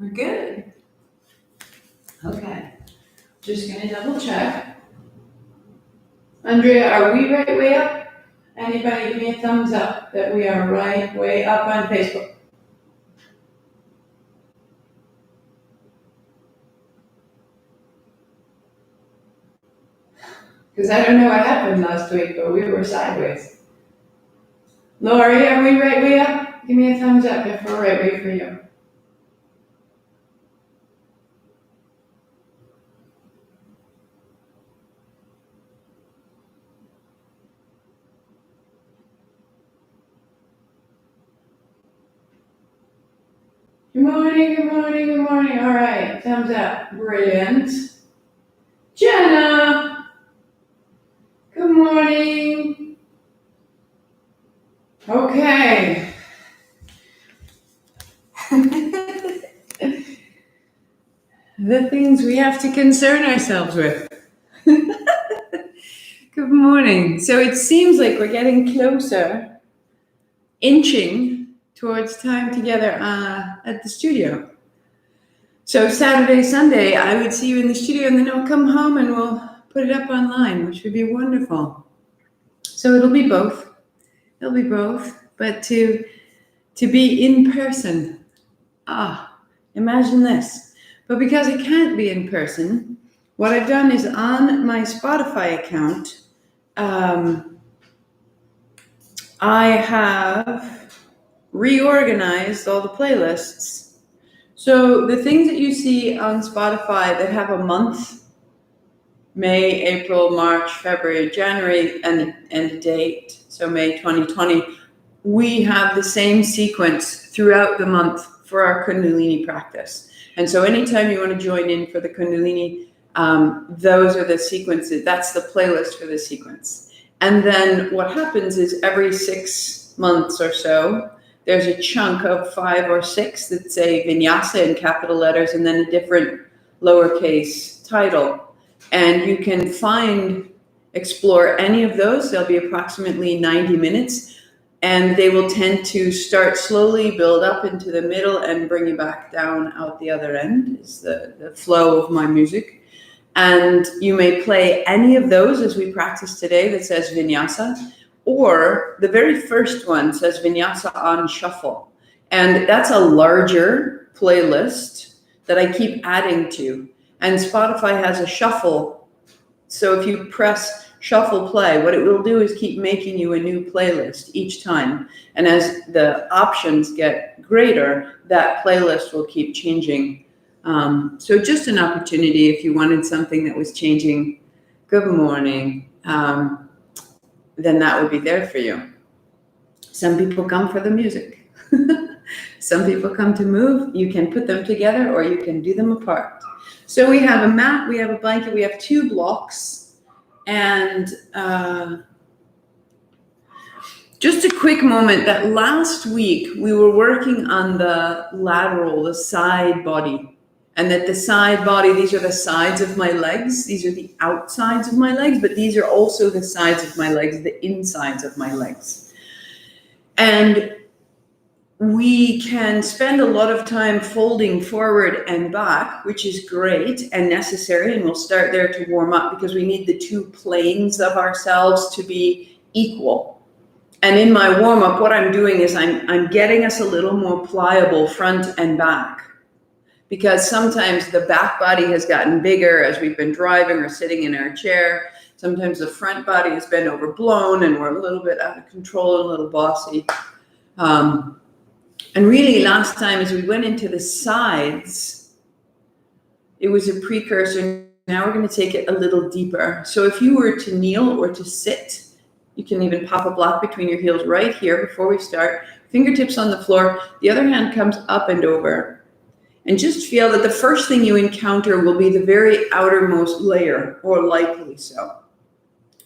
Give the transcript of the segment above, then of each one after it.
We're good. Okay. Just gonna double check. Andrea, are we right way up? Anybody give me a thumbs up that we are right way up on Facebook? Because I don't know what happened last week, but we were sideways. Lori, are we right way up? Give me a thumbs up if we're right way for you. Good morning, good morning, good morning. All right, thumbs up. Brilliant. Jenna, good morning. Okay. The things we have to concern ourselves with. Good morning. So it seems like we're getting closer, inching towards time together at the studio. So Saturday, Sunday, I would see you in the studio and then I'll come home and we'll put it up online, which would be wonderful. So it'll be both. It'll be both. But to be in person, imagine this. But because I can't be in person, what I've done is on my Spotify account, I have reorganized all the playlists. So the things that you see on Spotify that have a month, May, April, March, February, January, and a date, so May 2020, we have the same sequence throughout the month for our Kundalini practice. And so anytime you want to join in for the Kundalini, those are the sequences, that's the playlist for the sequence. And then what happens is every 6 months or so, there's a chunk of 5 or 6 that say vinyasa in capital letters and then a different lowercase title. And you can explore any of those. There'll be approximately 90 minutes. And they will tend to start slowly, build up into the middle, and bring you back down out the other end, is the flow of my music. And you may play any of those as we practice today that says vinyasa, or the very first one says vinyasa on shuffle. And that's a larger playlist that I keep adding to. And Spotify has a shuffle. So if you press shuffle play, what it will do is keep making you a new playlist each time. And as the options get greater, that playlist will keep changing. So just an opportunity if you wanted something that was changing, good morning, then that would be there for you. Some people come for the music. Some people come to move. You can put them together or you can do them apart. So we have a mat, we have a blanket, we have 2 blocks. And just a quick moment that last week we were working on the lateral, the side body. And that the side body, these are the sides of my legs. These are the outsides of my legs, but these are also the sides of my legs, the insides of my legs. And we can spend a lot of time folding forward and back, which is great and necessary. And we'll start there to warm up because we need the 2 planes of ourselves to be equal. And in my warm up, what I'm doing is I'm getting us a little more pliable front and back. Because sometimes the back body has gotten bigger as we've been driving or sitting in our chair. Sometimes the front body has been overblown and we're a little bit out of control, a little bossy. And really last time as we went into the sides, it was a precursor. Now we're going to take it a little deeper. So if you were to kneel or to sit, you can even pop a block between your heels right here before we start. Fingertips on the floor. The other hand comes up and over. And just feel that the first thing you encounter will be the very outermost layer, or likely so.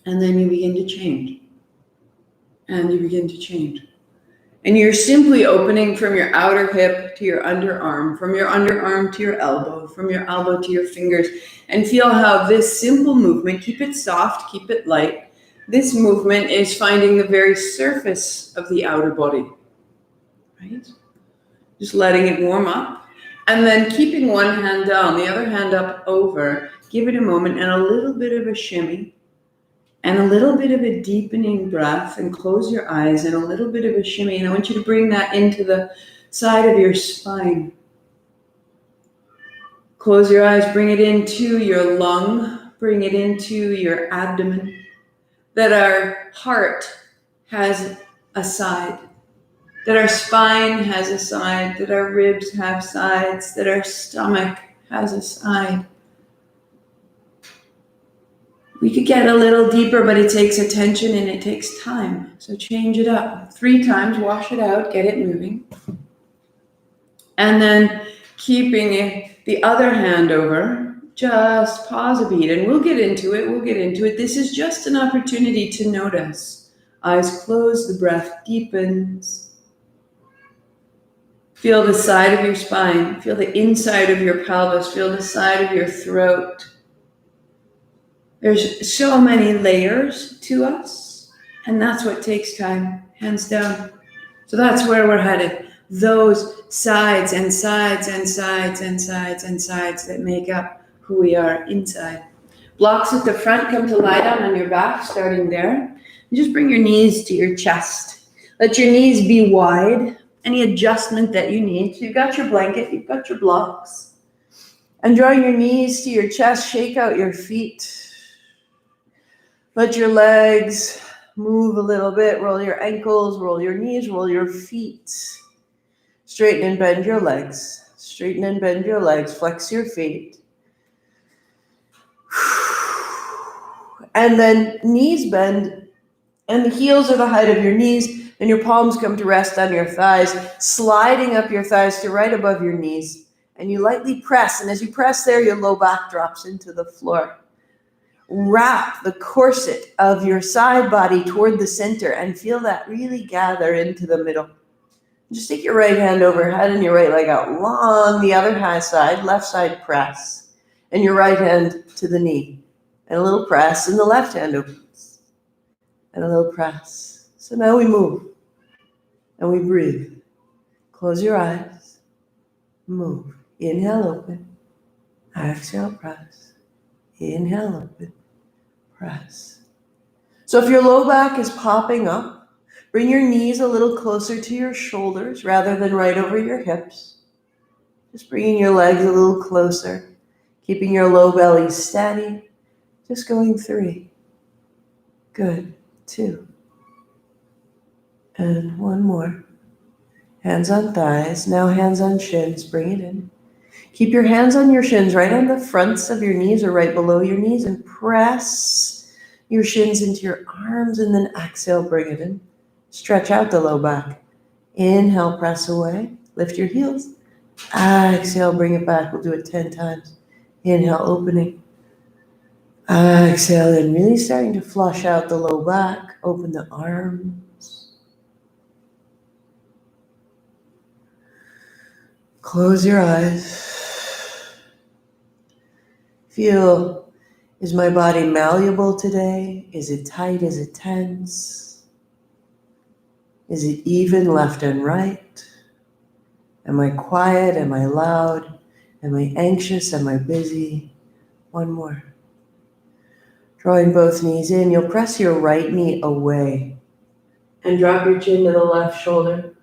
And then you begin to change. And you begin to change. And you're simply opening from your outer hip to your underarm, from your underarm to your elbow, from your elbow to your fingers. And feel how this simple movement, keep it soft, keep it light. This movement is finding the very surface of the outer body. Right? Just letting it warm up. And then keeping one hand down, the other hand up over, give it a moment and a little bit of a shimmy and a little bit of a deepening breath, and close your eyes and a little bit of a shimmy. And I want you to bring that into the side of your spine. Close your eyes, bring it into your lung, bring it into your abdomen, that our heart has a side, that our spine has a side, that our ribs have sides, that our stomach has a side. We could get a little deeper, but it takes attention and it takes time. So change it up. 3 times, wash it out, get it moving. And then keeping the other hand over, just pause a beat, and we'll get into it. This is just an opportunity to notice. Eyes closed, the breath deepens. Feel the side of your spine, feel the inside of your pelvis, feel the side of your throat. There's so many layers to us, and that's what takes time, hands down. So that's where we're headed. Those sides and sides and sides and sides and sides that make up who we are inside. Blocks at the front, come to lie down on your back, starting there. And just bring your knees to your chest. Let your knees be wide. Any adjustment that you need. So you've got your blanket, you've got your blocks. And drawing your knees to your chest, shake out your feet. Let your legs move a little bit. Roll your ankles, roll your knees, roll your feet. Straighten and bend your legs. Straighten and bend your legs. Flex your feet. And then knees bend, and the heels are the height of your knees, and your palms come to rest on your thighs, sliding up your thighs to right above your knees. And you lightly press, and as you press there, your low back drops into the floor. Wrap the corset of your side body toward the center and feel that really gather into the middle. Just take your right hand overhead and your right leg out long the other side, left side press, and your right hand to the knee. And a little press, and the left hand opens. And a little press. So now we move, and we breathe. Close your eyes, move. Inhale, open. Exhale, press. Inhale, open. Press. So if your low back is popping up, bring your knees a little closer to your shoulders rather than right over your hips. Just bringing your legs a little closer, keeping your low belly steady. Just going 3. Good. 2. And 1 more. Hands on thighs. Now hands on shins. Bring it in. Keep your hands on your shins, right on the fronts of your knees or right below your knees, and press your shins into your arms, and then exhale, bring it in. Stretch out the low back. Inhale, press away. Lift your heels. Exhale, bring it back. We'll do it 10 times. Inhale, opening. Exhale, and really starting to flush out the low back. Open the arms. Close your eyes. Feel, is my body malleable today? Is it tight? Is it tense? Is it even left and right? Am I quiet? Am I loud? Am I anxious? Am I busy? 1 more. Drawing both knees in, you'll press your right knee away and drop your chin to the left shoulder.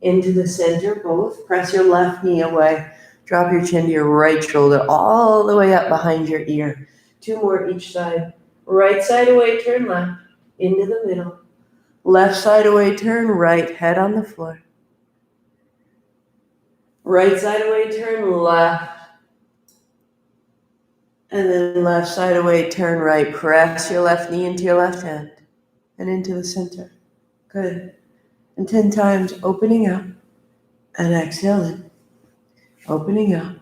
Into the center, both. Press your left knee away. Drop your chin to your right shoulder, all the way up behind your ear. 2 more each side. Right side away, turn left. Into the middle. Left side away, turn right. Head on the floor. Right side away, turn left. And then left side away, turn right. Press your left knee into your left hand and into the center. Good. And 10 times, opening up and exhaling. Opening up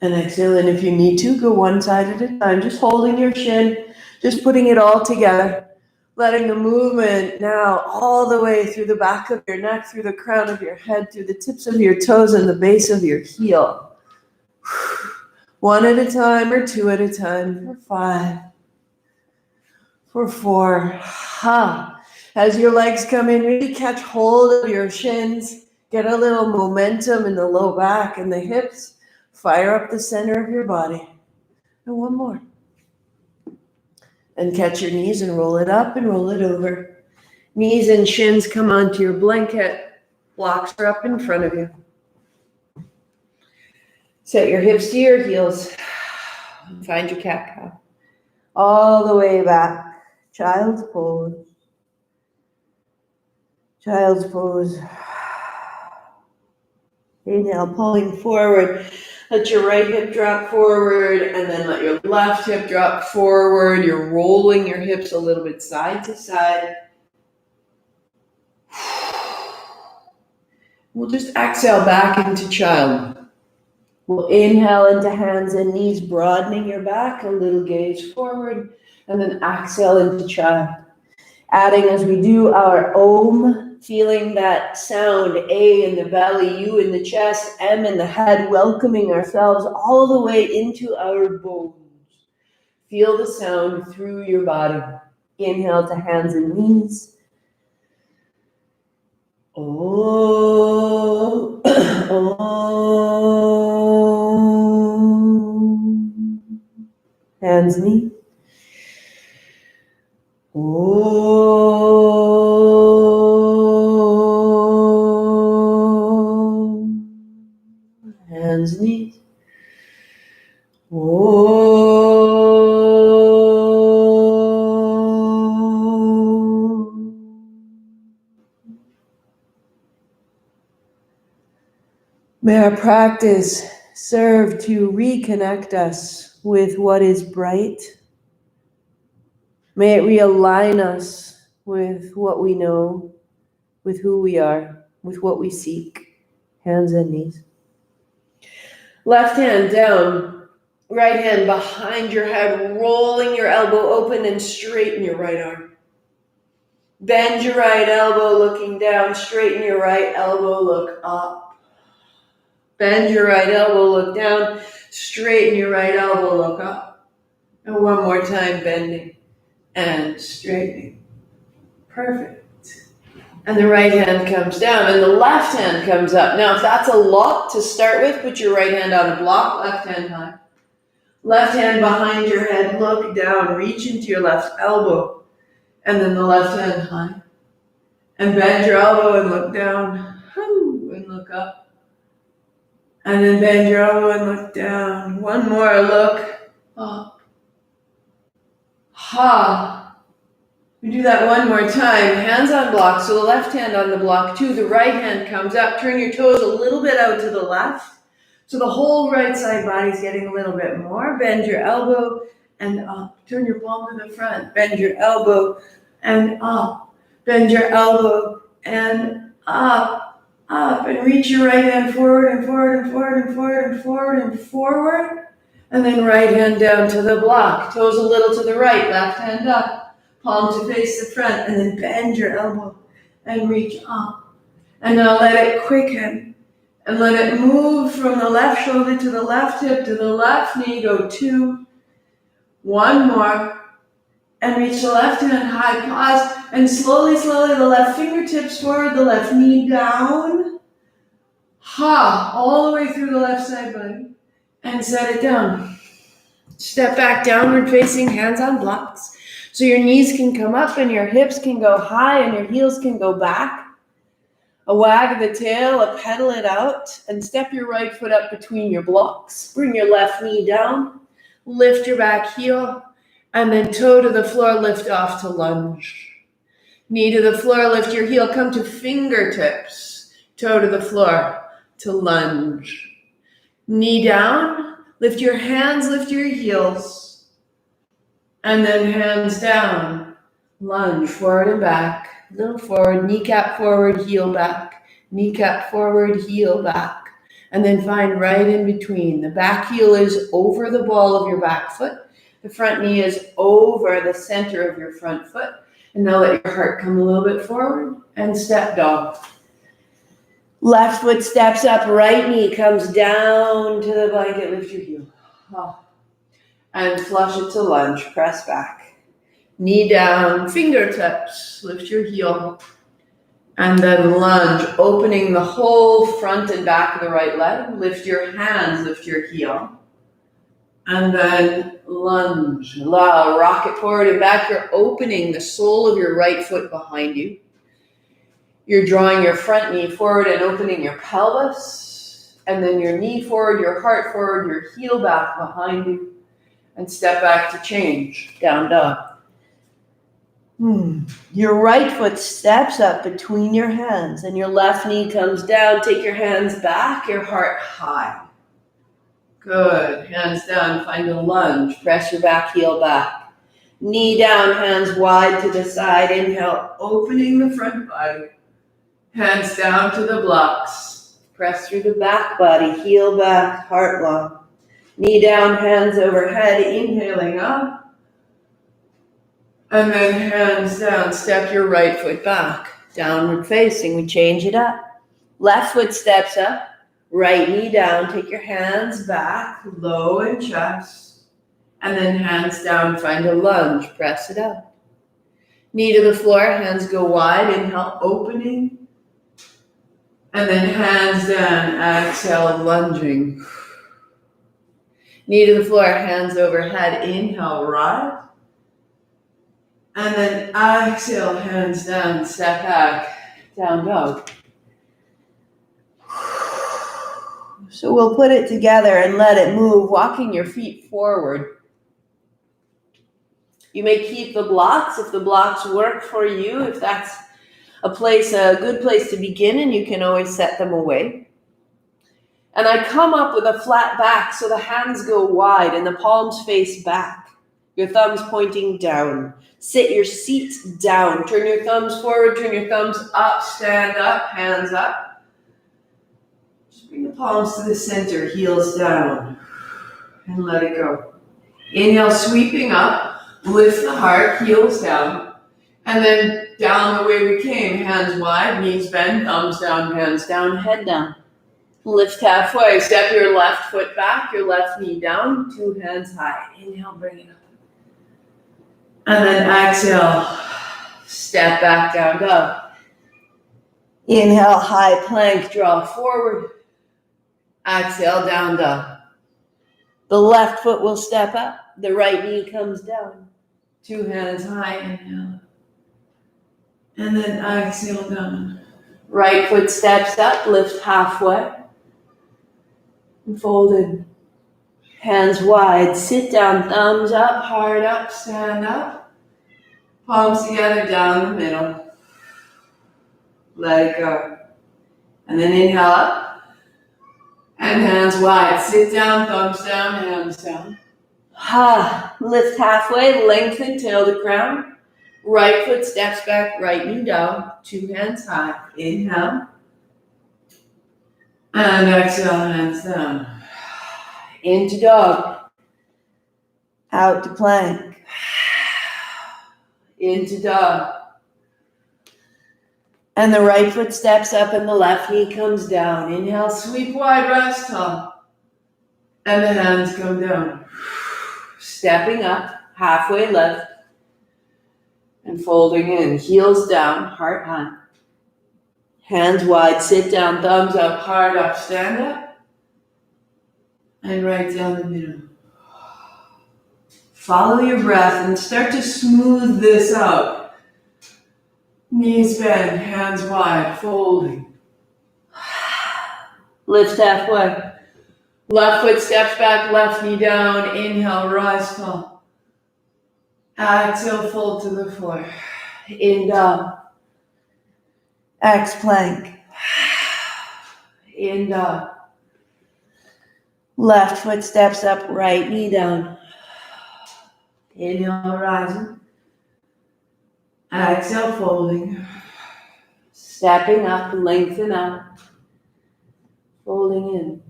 and exhaling. If you need to, go one side at a time, just holding your shin, just putting it all together. Letting the movement now all the way through the back of your neck, through the crown of your head, through the tips of your toes and the base of your heel. 1 at a time or 2 at a time for 5, for 4. As your legs come in, really catch hold of your shins. Get a little momentum in the low back and the hips. Fire up the center of your body. And one more. And catch your knees and roll it up and roll it over. Knees and shins come onto your blanket. Blocks are up in front of you. Set your hips to your heels. Find your cat-cow. All the way back. Child's pose. Child's pose. Inhale, pulling forward. Let your right hip drop forward, and then let your left hip drop forward. You're rolling your hips a little bit side to side. We'll just exhale back into child. We'll inhale into hands and knees, broadening your back, a little gaze forward, and then exhale into child. Adding as we do our Om, feeling that sound, A in the belly, U in the chest, M in the head, welcoming ourselves all the way into our bones. Feel the sound through your body. Inhale to hands and knees. Om, Om. Hands, knees. Om. Hands, knees. Om. May our practice serve to reconnect us with what is bright. May it realign us with what we know, with who we are, with what we seek. Hands and knees. Left hand down, right hand behind your head, rolling your elbow open and straighten your right arm. Bend your right elbow, looking down, straighten your right elbow, look up. Bend your right elbow, look down, straighten your right elbow, look up. And one more time, bending and straightening. Perfect. And the right hand comes down and the left hand comes up. Now, if that's a lot to start with, put your right hand on a block, left hand high. Left hand behind your head, look down, reach into your left elbow, and then the left hand high. And bend your elbow and look down, and look up. And then bend your elbow and look down. One more, look up. Ha. We do that one more time. Hands on block, so the left hand on the block too. The right hand comes up. Turn your toes a little bit out to the left. So the whole right side body's getting a little bit more. Bend your elbow and up. Turn your palm to the front. Bend your elbow and up. Bend your elbow and up. Up. And reach your right hand forward and forward and forward and forward and forward and forward. And then right hand down to the block. Toes a little to the right. Left hand up. Palm to face the front, and then bend your elbow and reach up. And now let it quicken. And let it move from the left shoulder to the left hip to the left knee. Go 2. One more. And reach the left hand high. Pause. And slowly, slowly, the left fingertips forward, the left knee down. Ha. All the way through the left side body. And set it down. Step back, downward facing, hands on blocks. So your knees can come up and your hips can go high and your heels can go back. A wag of the tail, a pedal it out, and step your right foot up between your blocks. Bring your left knee down, lift your back heel, and then toe to the floor, lift off to lunge. Knee to the floor, lift your heel, come to fingertips, toe to the floor to lunge. Knee down, lift your hands, lift your heels. And then hands down, lunge forward and back, little forward, kneecap forward, heel back, kneecap forward, heel back. And then find right in between. The back heel is over the ball of your back foot. The front knee is over the center of your front foot. And now let your heart come a little bit forward and step dog. Left foot steps up, right knee comes down to the blanket, lift your heel. Oh. And flush it to lunge, press back. Knee down, fingertips, lift your heel. And then lunge, opening the whole front and back of the right leg. Lift your hands, lift your heel. And then lunge, rock it forward and back. You're opening the sole of your right foot behind you. You're drawing your front knee forward and opening your pelvis. And then your knee forward, your heart forward, your heel back behind you. And step back to change, down dog. Your right foot steps up between your hands and your left knee comes down. Take your hands back, your heart high. Good. Hands down, find a lunge. Press your back heel back. Knee down, hands wide to the side. Inhale, opening the front body. Hands down to the blocks. Press through the back body, heel back, heart long. Knee down, hands overhead, inhaling up. And then hands down, step your right foot back. Downward facing, we change it up. Left foot steps up, right knee down. Take your hands back, low in chest. And then hands down, find a lunge, press it up. Knee to the floor, hands go wide, inhale, opening. And then hands down, exhale, lunging. Knee to the floor, hands overhead, inhale, rise. And then exhale, hands down, step back, down dog. So we'll put it together and let it move, walking your feet forward. You may keep the blocks if the blocks work for you, if that's a good place to begin, and you can always set them away. And I come up with a flat back so the hands go wide and the palms face back. Your thumbs pointing down. Sit your seat down. Turn your thumbs forward, turn your thumbs up, stand up, hands up. Just bring the palms to the center, heels down, and let it go. Inhale, sweeping up, lift the heart, heels down, and then down the way we came, hands wide, knees bend, thumbs down, hands down, head down. Lift halfway, step your left foot back, your left knee down, two hands high. Inhale, bring it up. And then exhale, step back, down dog. Inhale, high plank, draw forward. Exhale, down dog. The left foot will step up, the right knee comes down. Two hands high, inhale. And then exhale, down. Right foot steps up, lift halfway. And fold in. Hands wide, sit down, thumbs up, heart up, stand up. Palms together down the middle. Let it go. And then inhale up. And hands wide, sit down, thumbs down, hands down. Lift halfway, lengthen, tail to crown. Right foot steps back, right knee down, two hands high. Inhale. And exhale, hands down. Into dog. Out to plank. Into dog. And the right foot steps up and the left knee comes down. Inhale, sweep wide, rest tall. And the hands come down. Stepping up, halfway left. And folding in, heels down, heart high. Hands wide, sit down, thumbs up, heart up, stand up. And right down the middle. Follow your breath and start to smooth this out. Knees bend, hands wide, folding. Lift halfway. Left foot steps back, left knee down. Inhale, rise tall. Exhale, fold to the floor. In dog. X plank. In dog. Left foot steps up, right knee down. Inhale, rising. Exhale, folding. Stepping up, lengthen out. Folding in.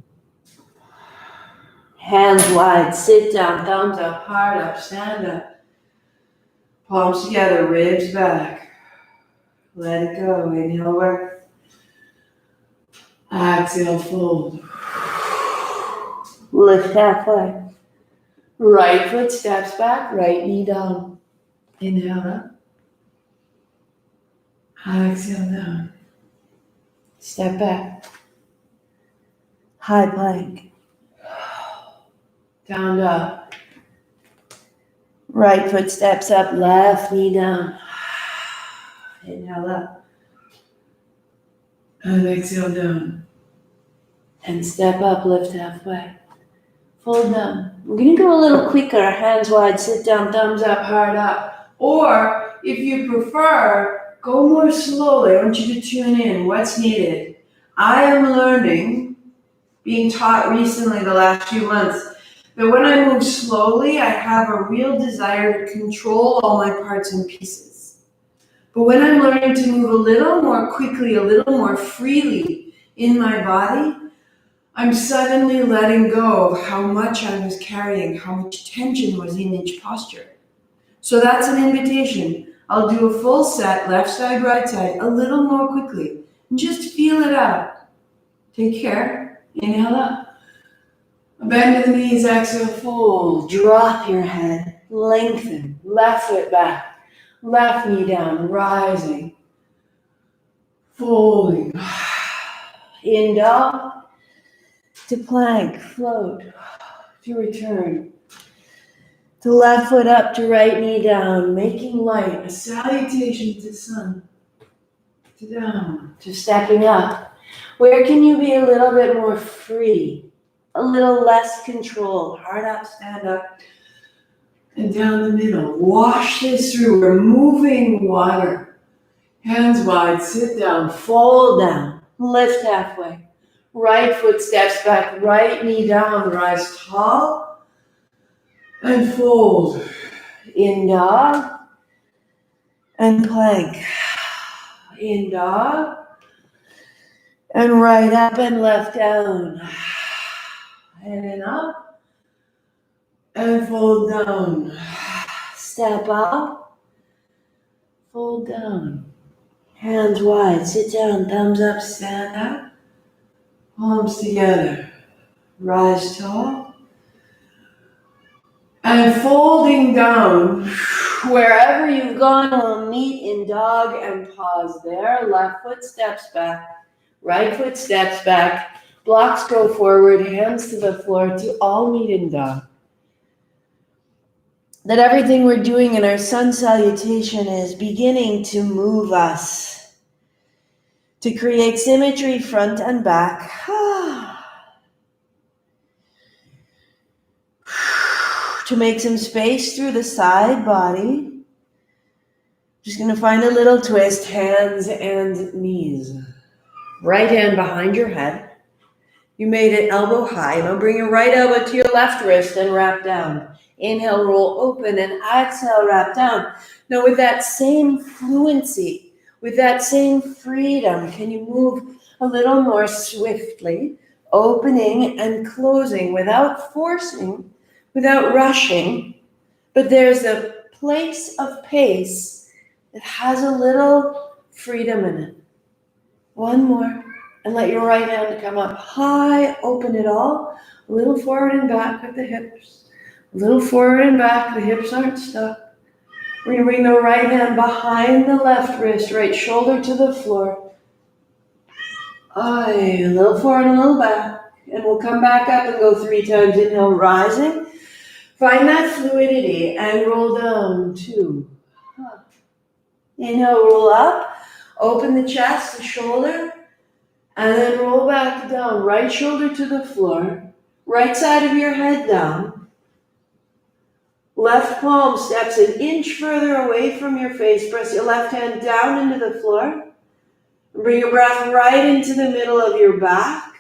Hands wide, sit down, thumbs up, heart up, stand up. Palms together, ribs back. Let it go. Inhale, work. Exhale, fold. Lift halfway. Right foot steps back, right knee down. Inhale up. Exhale down. Step back. High plank. Down dog. Right foot steps up, left knee down. Inhale up. And exhale down. And step up, lift halfway. Fold down. We're going to go a little quicker. Hands wide, sit down, thumbs up, heart up. Or, if you prefer, go more slowly. I want you to tune in. What's needed? I am learning, being taught recently the last few months, that when I move slowly, I have a real desire to control all my parts and pieces. But when I'm learning to move a little more quickly, a little more freely in my body, I'm suddenly letting go of how much I was carrying, how much tension was in each posture. So that's an invitation. I'll do a full set, left side, right side, a little more quickly. And just feel it out. Take care. Inhale up. Bend the knees, exhale, fold. Drop your head, lengthen. Left foot back, left knee down, rising. Folding. In dog. To plank, float, to return. To left foot up, to right knee down, making light, a salutation to sun, to down, to stepping up. Where can you be a little bit more free, a little less control? Heart up, stand up, and down the middle. Wash this through. We're moving water. Hands wide, sit down, fold down, lift halfway. Right foot steps back, right knee down, rise tall, and fold. In dog, and plank. In dog, and right up and left down. And then up, and fold down. Step up, fold down. Hands wide, sit down, thumbs up, stand up. Palms together, rise tall, and folding down. Wherever you've gone, we'll meet in dog and pause there. Left foot steps back, right foot steps back, blocks go forward, hands to the floor to all meet in dog. That everything we're doing in our sun salutation is beginning to move us to create symmetry front and back. To make some space through the side body. Just going to find a little twist, hands and knees. Right hand behind your head. You made it elbow high. Now bring your right elbow to your left wrist and wrap down. Inhale, roll open, and exhale, wrap down. Now with that same fluency, with that same freedom, can you move a little more swiftly, opening and closing without forcing, without rushing, but there's a place of pace that has a little freedom in it. One more, and let your right hand come up high, open it all, a little forward and back with the hips, a little forward and back, the hips aren't stuck. We're going to bring the right hand behind the left wrist, right shoulder to the floor. A little forward, a little back, and we'll come back up and go 3 times. Inhale, rising. Find that fluidity and roll down 2. Inhale, roll up, open the chest, the shoulder, and then roll back down. Right shoulder to the floor, right side of your head down. Left palm steps an inch further away from your face. Press your left hand down into the floor. And bring your breath right into the middle of your back.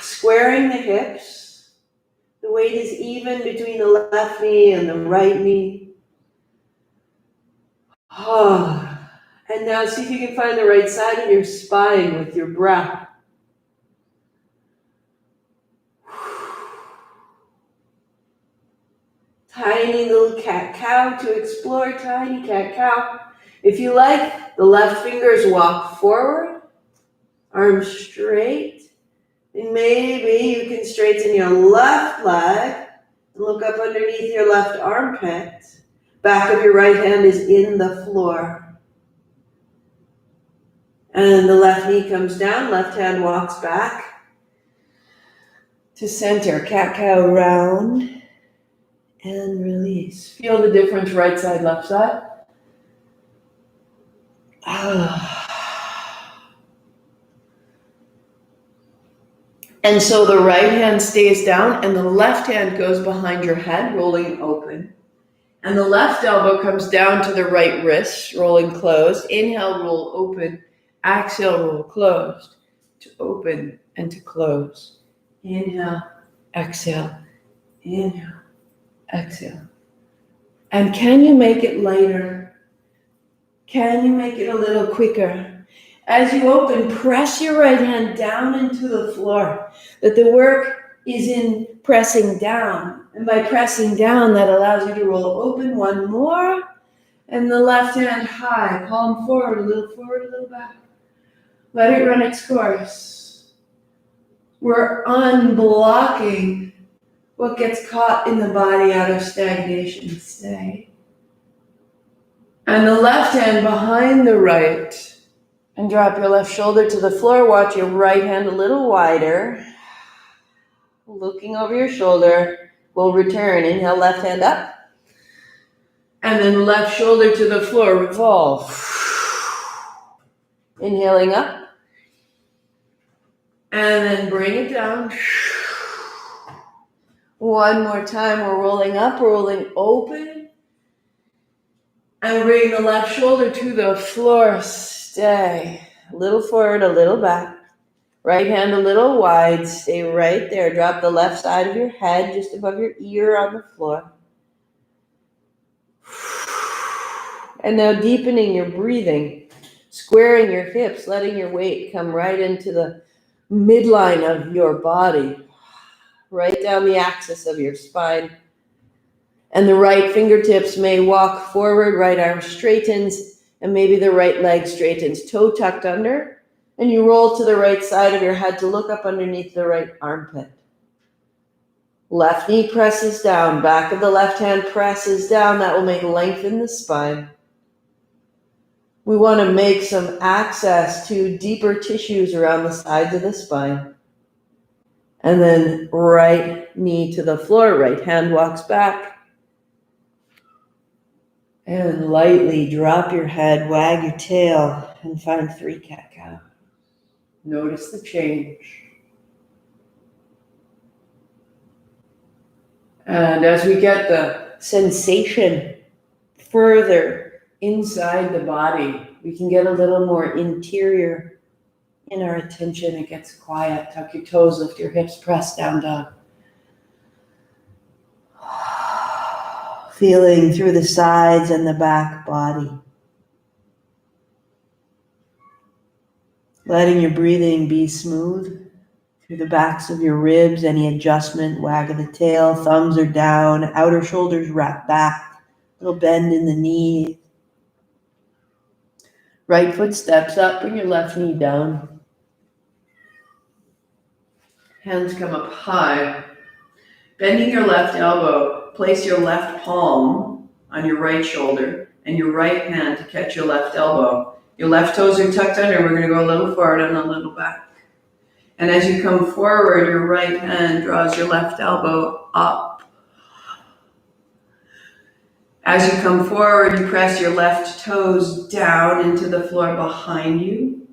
Squaring the hips. The weight is even between the left knee and the right knee. And now see if you can find the right side of your spine with your breath. Tiny little cat-cow to explore, tiny cat-cow. If you like, the left fingers walk forward, arms straight. And maybe you can straighten your left leg and look up underneath your left armpit. Back of your right hand is in the floor. And the left knee comes down, left hand walks back to center, cat-cow round, and release. Feel the difference, right side, left side. And so the right hand stays down and the left hand goes behind your head, rolling open. And the left elbow comes down to the right wrist, rolling closed. Inhale, roll open. Exhale, roll closed. To open and to close. Inhale, exhale, inhale, exhale. And can you make it lighter? Can you make it a little quicker? As you open, press your right hand down into the floor. That the work is in pressing down. And by pressing down, that allows you to roll open one more. And the left hand high, palm forward, a little back. Let it run its course. We're unblocking what gets caught in the body out of stagnation. Stay. And the left hand behind the right. And drop your left shoulder to the floor. Watch your right hand a little wider. Looking over your shoulder. We'll return. Inhale, left hand up. And then left shoulder to the floor. Revolve. Inhaling up. And then bring it down. One more time. We're rolling up, rolling open. And bring the left shoulder to the floor. Stay. A little forward, a little back. Right hand a little wide. Stay right there. Drop the left side of your head just above your ear on the floor. And now deepening your breathing. Squaring your hips. Letting your weight come right into the midline of your body. Right down the axis of your spine. And the right fingertips may walk forward. Right arm straightens. And maybe the right leg straightens, toe tucked under, and you roll to the right side of your head to look up underneath the right armpit. Left knee presses down, back of the left hand presses down. That will make lengthen the spine. We want to make some access to deeper tissues around the sides of the spine. And then right knee to the floor, right hand walks back. And lightly drop your head, wag your tail, and find 3 cat-cow. Notice the change. And as we get the sensation further inside the body, we can get a little more interior in our attention. It gets quiet. Tuck your toes, lift your hips, press down dog. Feeling through the sides and the back body. Letting your breathing be smooth through the backs of your ribs. Any adjustment, wag of the tail, thumbs are down, outer shoulders wrap back, little bend in the knee. Right foot steps up, bring your left knee down. Hands come up high. Bending your left elbow, place your left palm on your right shoulder and your right hand to catch your left elbow. Your left toes are tucked under. We're going to go a little forward and a little back. And as you come forward, your right hand draws your left elbow up. As you come forward, you press your left toes down into the floor behind you.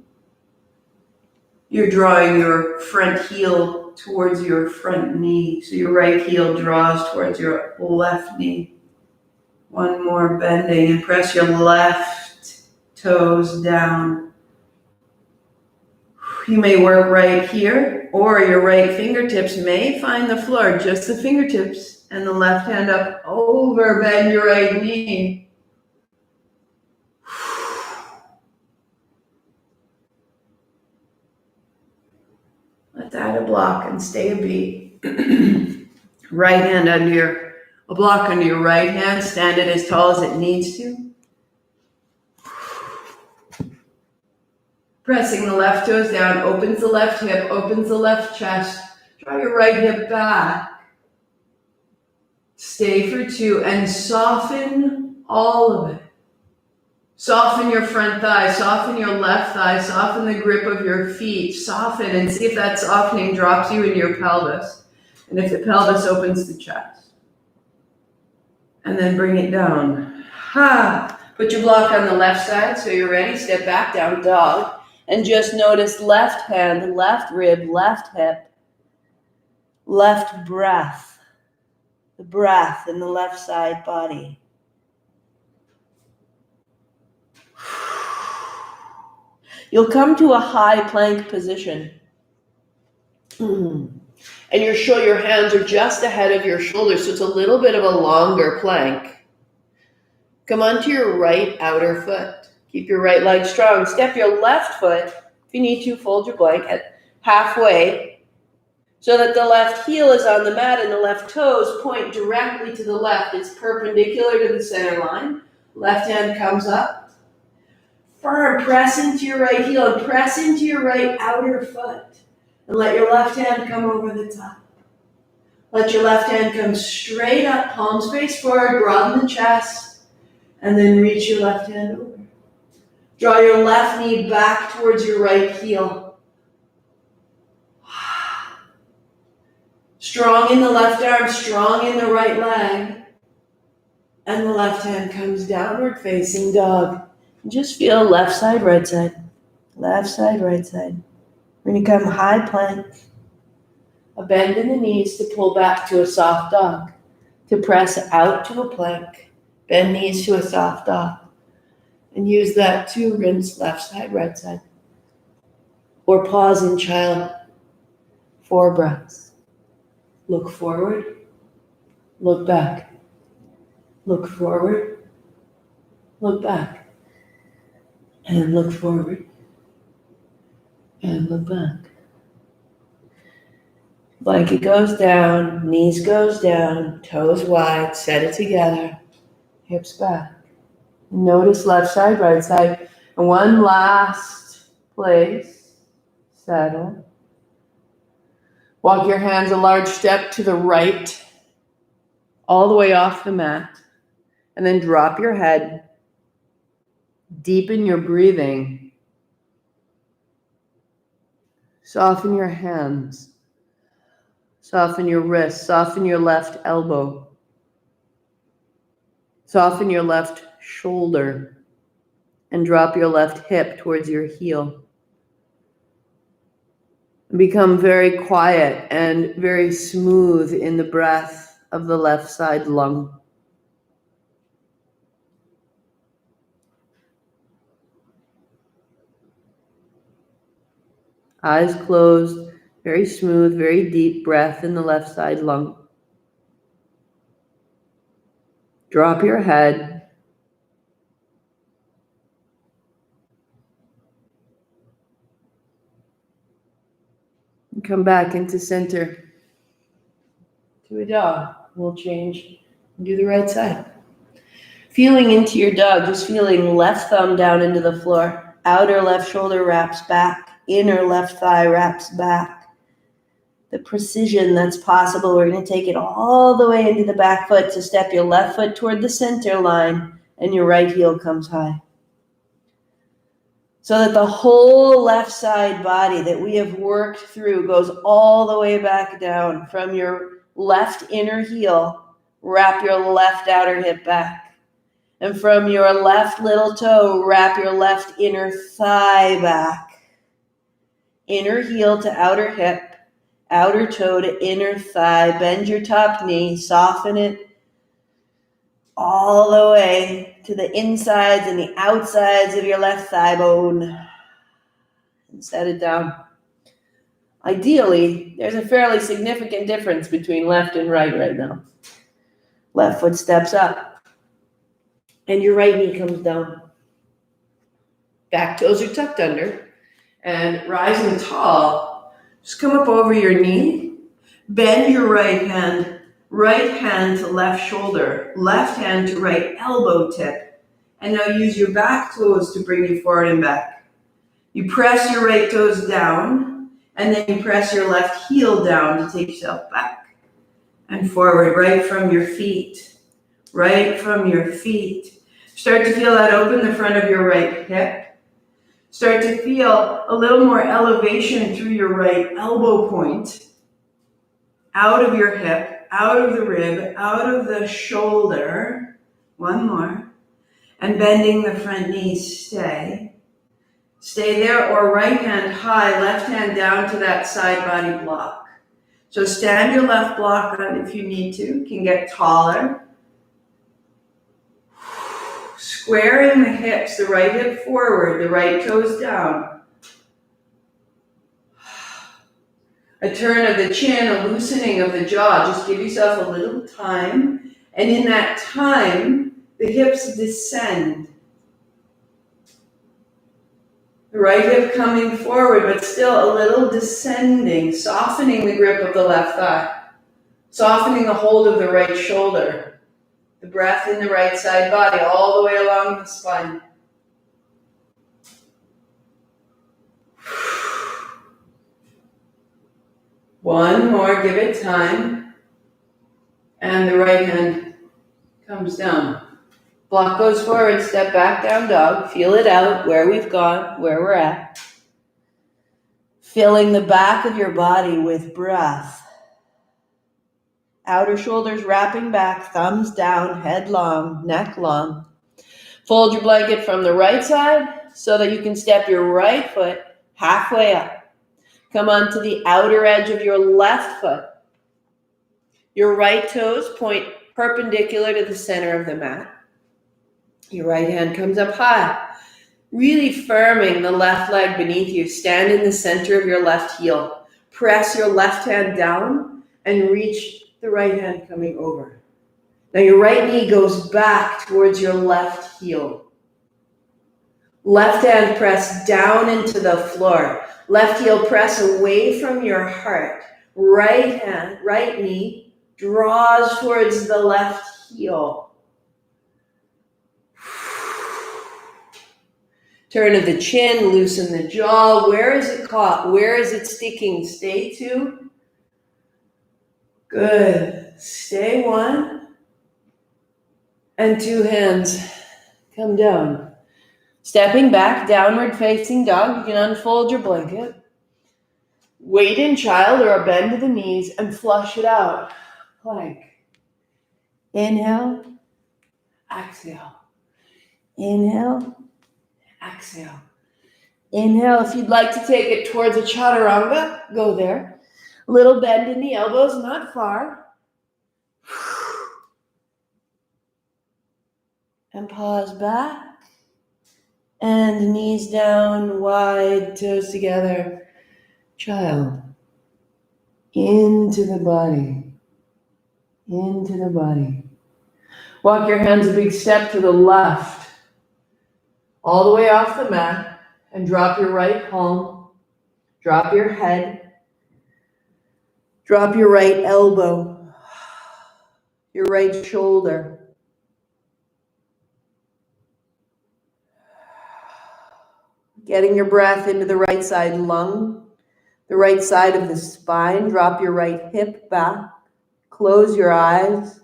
You're drawing your front heel towards your front knee. So your right heel draws towards your left knee. One more bending and press your left toes down. You may work right here, or your right fingertips may find the floor, just the fingertips, and the left hand up over, bend your right knee. Let's add a block and stay a beat. Right hand under a block under your right hand, stand it as tall as it needs to. Pressing the left toes down, opens the left hip, opens the left chest. Draw your right hip back. Stay for 2 and soften All of it. Soften your front thigh, soften your left thigh, soften the grip of your feet, soften and see if that softening drops you into your pelvis. And if the pelvis opens the chest. And then bring it down. Ha! Put your block on the left side so you're ready. Step back, down dog. And just notice left hand, left rib, left hip, left breath. The breath in the left side body. You'll come to a high plank position. And your hands are just ahead of your shoulders, so it's a little bit of a longer plank. Come onto your right outer foot. Keep your right leg strong. Step your left foot, if you need to, fold your blanket halfway so that the left heel is on the mat and the left toes point directly to the left. It's perpendicular to the center line. Left hand comes up. Firm, press into your right heel and press into your right outer foot. And let your left hand come over the top. Let your left hand come straight up, palms face forward, broaden the chest, and then reach your left hand over. Draw your left knee back towards your right heel. Strong in the left arm, strong in the right leg. And the left hand comes downward facing dog. Just feel left side, right side. Left side, right side. We're going to come high plank. A bend in the knees to pull back to a soft dog. To press out to a plank. Bend knees to a soft dog. And use that to rinse left side, right side. Or pause in child. 4 breaths. Look forward. Look back. Look forward. Look back. And look forward. And look back. Blanket goes down, knees goes down, toes wide, set it together, hips back. Notice left side, right side. And one last place. Settle. Walk your hands a large step to the right, all the way off the mat. And then drop your head. Deepen your breathing. Soften your hands. Soften your wrists. Soften your left elbow. Soften your left shoulder. And drop your left hip towards your heel. Become very quiet and very smooth in the breath of the left side lung. Eyes closed, very smooth, very deep breath in the left side lung. Drop your head. And come back into center. To a dog. We'll change and do the right side. Feeling into your dog, just feeling left thumb down into the floor. Outer left shoulder wraps back. Inner left thigh wraps back. The precision that's possible. We're going to take it all the way into the back foot to step your left foot toward the center line and your right heel comes high. So that the whole left side body that we have worked through goes all the way back down from your left inner heel. Wrap your left outer hip back. And from your left little toe, wrap your left inner thigh back. Inner heel to outer hip, outer toe to inner thigh. Bend your top knee, soften it all the way to the insides and the outsides of your left thigh bone. And set it down. Ideally, there's a fairly significant difference between left and right now. Left foot steps up, and your right knee comes down. Back toes are tucked under. And rising tall, just come up over your knee, bend your right hand to left shoulder, left hand to right elbow tip. And now use your back toes to bring you forward and back. You press your right toes down, and then you press your left heel down to take yourself back and forward, right from your feet. Right from your feet. Start to feel that open the front of your right hip. Start to feel a little more elevation through your right elbow point, out of your hip, out of the rib, out of the shoulder. One more. And bending the front knee, stay. Stay there, or right hand high, left hand down to that side body block. So stand your left block on if you need to. You can get taller. Squaring the hips, the right hip forward, the right toes down. A turn of the chin, a loosening of the jaw. Just give yourself a little time. And in that time, the hips descend. The right hip coming forward, but still a little descending, softening the grip of the left thigh, softening the hold of the right shoulder, the breath in the right side body, all the way along the spine. One more, give it time. And the right hand comes down. Block goes forward, step back, down dog. Feel it out, where we've gone, where we're at. Filling the back of your body with breath. Outer shoulders wrapping back, thumbs down, head long, neck long. Fold your blanket from the right side so that you can step your right foot halfway up. Come onto the outer edge of your left foot. Your right toes point perpendicular to the center of the mat. Your right hand comes up high, really firming the left leg beneath you. Stand in the center of your left heel. Press your left hand down and reach the right hand coming over. Now your right knee goes back towards your left heel. Left hand press down into the floor. Left heel press away from your heart. Right knee draws towards the left heel. Turn of the chin, loosen the jaw. Where is it caught? Where is it sticking? Stay two. Good. Stay one. And two hands come down. Stepping back, downward facing dog. You can unfold your blanket. Weight in child or a bend to the knees and flush it out. Plank. Inhale. Exhale. Inhale. Exhale. Inhale. If you'd like to take it towards a chaturanga, go there. Little bend in the elbows, not far. And pause back. And knees down, wide, toes together. Child. Into the body. Into the body. Walk your hands a big step to the left. All the way off the mat, and drop your right palm, drop your head, drop your right elbow, your right shoulder. Getting your breath into the right side lung, the right side of the spine. Drop your right hip back, close your eyes,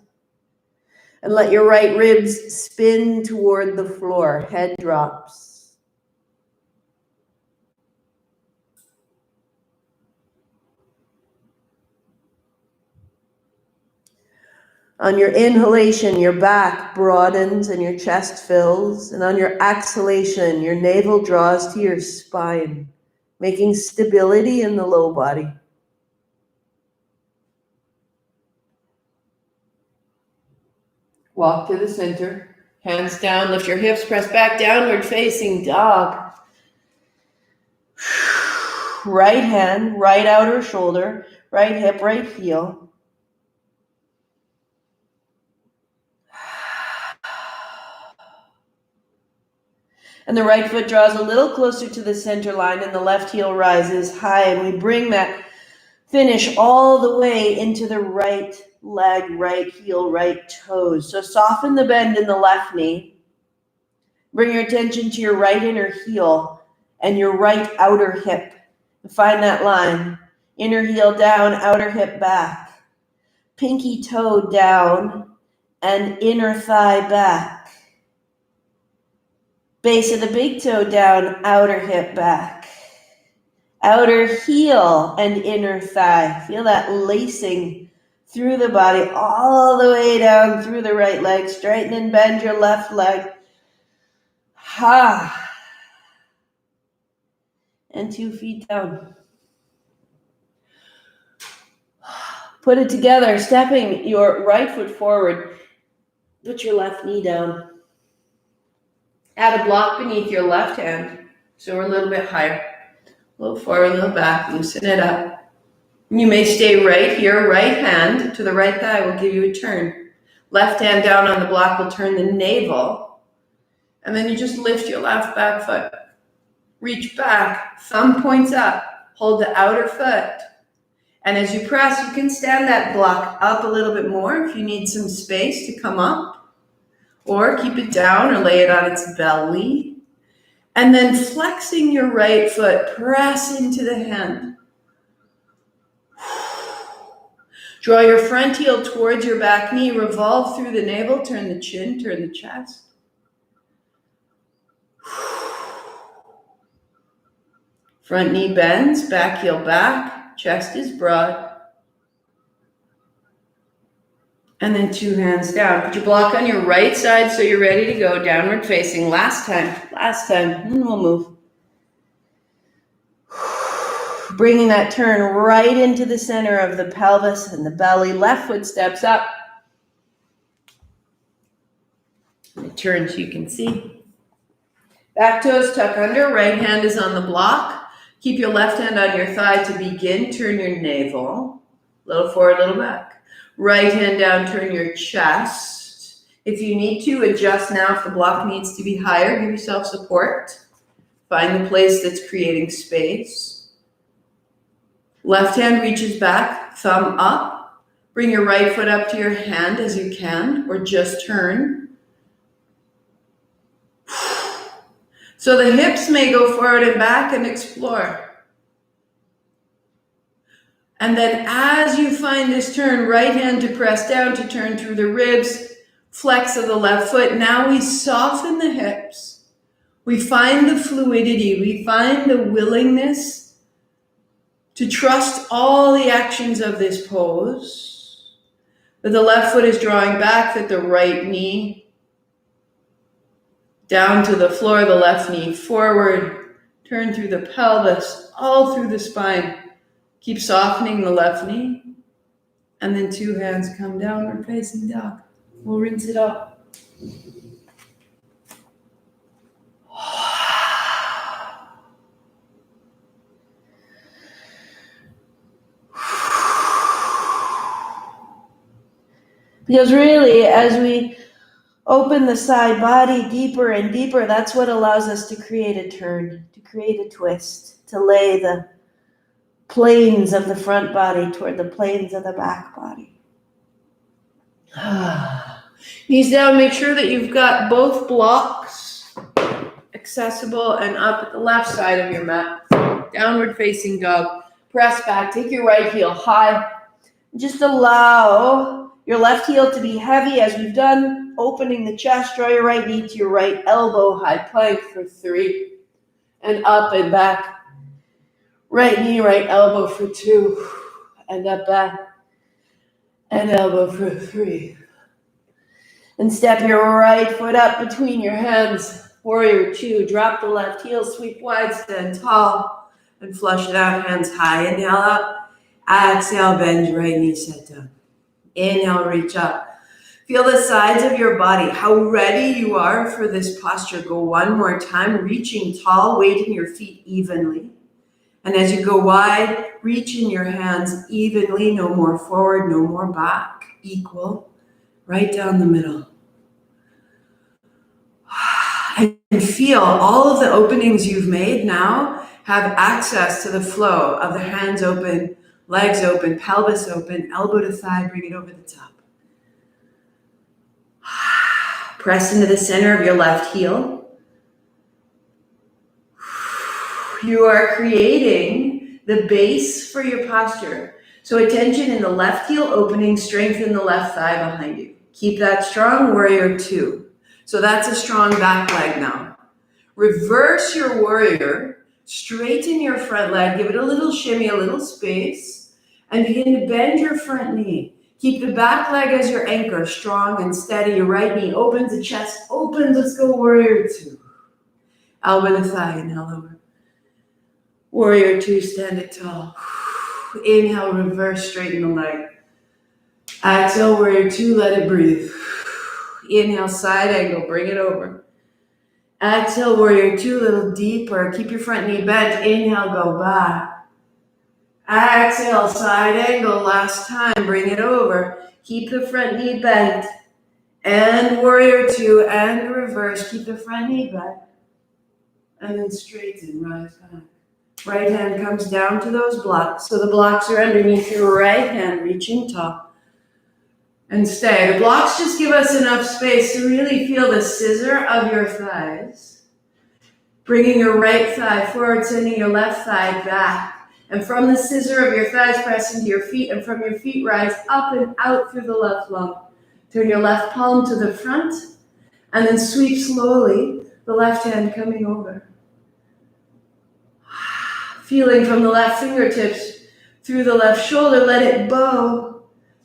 and let your right ribs spin toward the floor. Head drops. On your inhalation, your back broadens and your chest fills. And on your exhalation, your navel draws to your spine, making stability in the low body. Walk to the center. Hands down, lift your hips, press back, downward facing dog. Right hand, right outer shoulder, right hip, right heel. And the right foot draws a little closer to the center line and the left heel rises high. And we bring that finish all the way into the right leg, right heel, right toes. So soften the bend in the left knee. Bring your attention to your right inner heel and your right outer hip. Find that line. Inner heel down, outer hip back. Pinky toe down and inner thigh back. Base of the big toe down, outer hip back. Outer heel and inner thigh. Feel that lacing through the body all the way down through the right leg. Straighten and bend your left leg. Ha. And 2 feet down. Put it together, stepping your right foot forward. Put your left knee down. Add a block beneath your left hand. So we're a little bit higher. A little forward, a little back. Loosen it up. You may stay right here. Right hand to the right thigh will give you a turn. Left hand down on the block will turn the navel. And then you just lift your left back foot. Reach back. Thumb points up. Hold the outer foot. And as you press, you can stand that block up a little bit more if you need some space to come up. Or keep it down or lay it on its belly. And then flexing your right foot, press into the hand. Draw your front heel towards your back knee, revolve through the navel, turn the chin, turn the chest. Front knee bends, back heel back, chest is broad. And then 2 hands down. Put your block on your right side so you're ready to go. Downward facing. Last time. And we'll move. Bringing that turn right into the center of the pelvis and the belly. Left foot steps up. And turn so you can see. Back toes tuck under. Right hand is on the block. Keep your left hand on your thigh to begin. Turn your navel. A little forward, a little back. Right hand down, turn your chest. If you need to, adjust now if the block needs to be higher. Give yourself support. Find the place that's creating space. Left hand reaches back, thumb up. Bring your right foot up to your hand as you can, or just turn. So the hips may go forward and back and explore. And then as you find this turn, right hand to press down to turn through the ribs, flex of the left foot. Now we soften the hips. We find the fluidity. We find the willingness to trust all the actions of this pose. That the left foot is drawing back, that the right knee down to the floor, the left knee forward, turn through the pelvis, all through the spine. Keep softening the left knee, and then 2 hands come downward facing dog. We'll rinse it up. Because really, as we open the side body deeper and deeper, that's what allows us to create a turn, to create a twist, to lay the planes of the front body toward the planes of the back body. Knees down, make sure that you've got both blocks accessible and up at the left side of your mat. Downward facing dog. Press back, take your right heel high. Just allow your left heel to be heavy as we've done. Opening the chest, draw your right knee to your right elbow, high plank for 3. And up and back. Right knee, right elbow for 2, and up back, and elbow for 3. And step your right foot up between your hands, warrior 2. Drop the left heel, sweep wide, stand tall, and flush it out, hands high. Inhale up, exhale, bend your right knee, set down. Inhale, reach up. Feel the sides of your body, how ready you are for this posture. Go one more time, reaching tall, weighting your feet evenly. And as you go wide, reach in your hands evenly, no more forward, no more back, equal, right down the middle. And feel all of the openings you've made now have access to the flow of the hands open, legs open, pelvis open, elbow to thigh, bring it over the top. Press into the center of your left heel. You are creating the base for your posture. So attention in the left heel opening, strengthen the left thigh behind you. Keep that strong, warrior 2. So that's a strong back leg now. Reverse your warrior. Straighten your front leg. Give it a little shimmy, a little space. And begin to bend your front knee. Keep the back leg as your anchor, strong and steady. Your right knee opens, the chest opens. Let's go warrior two. Elbow to thigh, inhale over. Warrior two, stand it tall. Inhale, reverse, straighten the leg. Exhale, warrior two, let it breathe. Inhale, side angle, bring it over. Exhale, warrior two, a little deeper. Keep your front knee bent. Inhale, go back. Exhale, side angle, last time, bring it over. Keep the front knee bent. And warrior two, and reverse. Keep the front knee bent. And then straighten, rise back. Right hand comes down to those blocks. So the blocks are underneath your right hand, reaching top. And stay. The blocks just give us enough space to really feel the scissor of your thighs. Bringing your right thigh forward, sending your left thigh back. And from the scissor of your thighs, press into your feet. And from your feet, rise up and out through the left lung. Turn your left palm to the front. And then sweep slowly, the left hand coming over. Feeling from the left fingertips through the left shoulder, let it bow.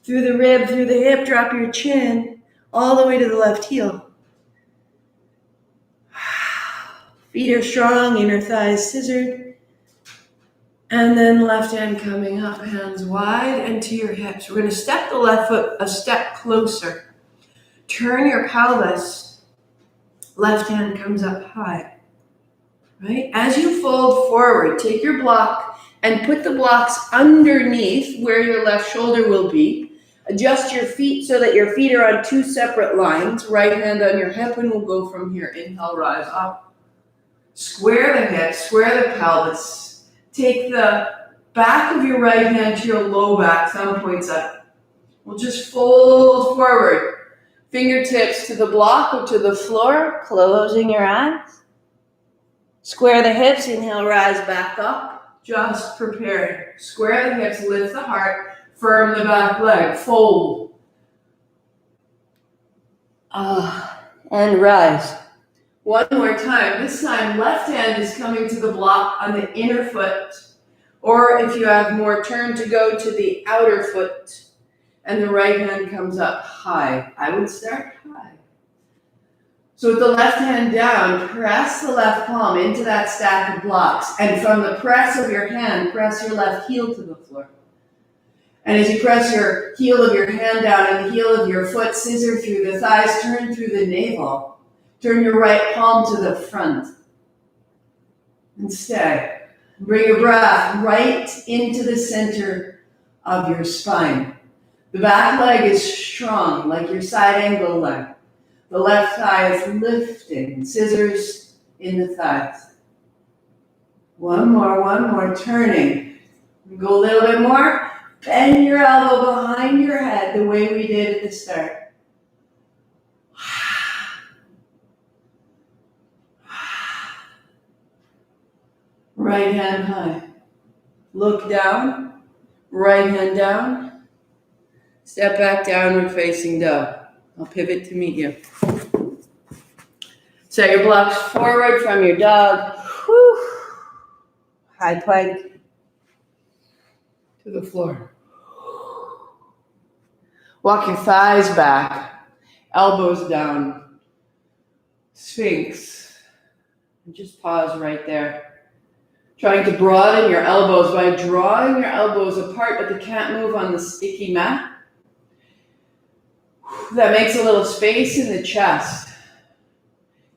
Through the rib, through the hip, drop your chin, all the way to the left heel. Feet are strong, inner thighs scissored. And then left hand coming up, hands wide and to your hips. We're going to step the left foot a step closer. Turn your pelvis. Left hand comes up high. Right? As you fold forward, take your block and put the blocks underneath where your left shoulder will be. Adjust your feet so that your feet are on two separate lines. Right hand on your hip, and we'll go from here. Inhale, rise up. Square the hips, square the pelvis. Take the back of your right hand to your low back, thumb points up. We'll just fold forward. Fingertips to the block or to the floor, closing your eyes. Square the hips, inhale, rise back up. Just prepare. Square the hips, lift the heart, firm the back leg, fold. And rise. One more time. This time, left hand is coming to the block on the inner foot. Or if you have more turn to go to the outer foot. And the right hand comes up high. I would start high. So with the left hand down, press the left palm into that stack of blocks. And from the press of your hand, press your left heel to the floor. And as you press your heel of your hand down and the heel of your foot, scissor through the thighs, turn through the navel. Turn your right palm to the front. And stay. Bring your breath right into the center of your spine. The back leg is strong, like your side angle leg. The left thigh is lifting, scissors in the thighs. One more, turning. Go a little bit more. Bend your elbow behind your head the way we did at the start. Right hand high. Look down. Right hand down. Step back, downward facing dog. I'll pivot to meet you. Set your blocks forward from your dog. Whew. High plank to the floor. Walk your thighs back, elbows down, Sphinx. And just pause right there. Trying to broaden your elbows by drawing your elbows apart, but they can't move on the sticky mat. That makes a little space in the chest.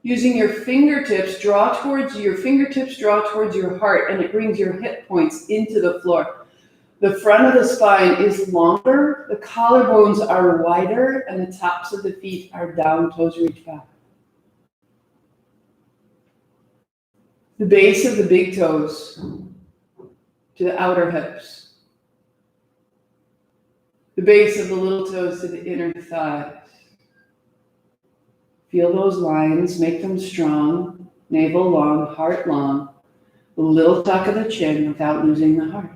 Using your fingertips, draw towards your heart, and it brings your hip points into the floor. The front of the spine is longer, the collarbones are wider, and the tops of the feet are down, toes reach back. The base of the big toes to the outer hips. The base of the little toes to the inner thighs. Feel those lines, make them strong, navel long, heart long, a little tuck of the chin without losing the heart.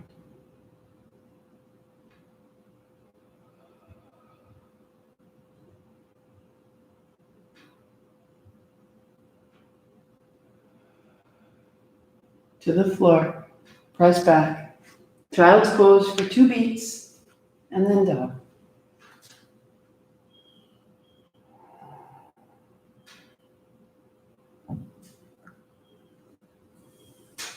to the floor. Press back. Child's pose for 2 beats, and then dog.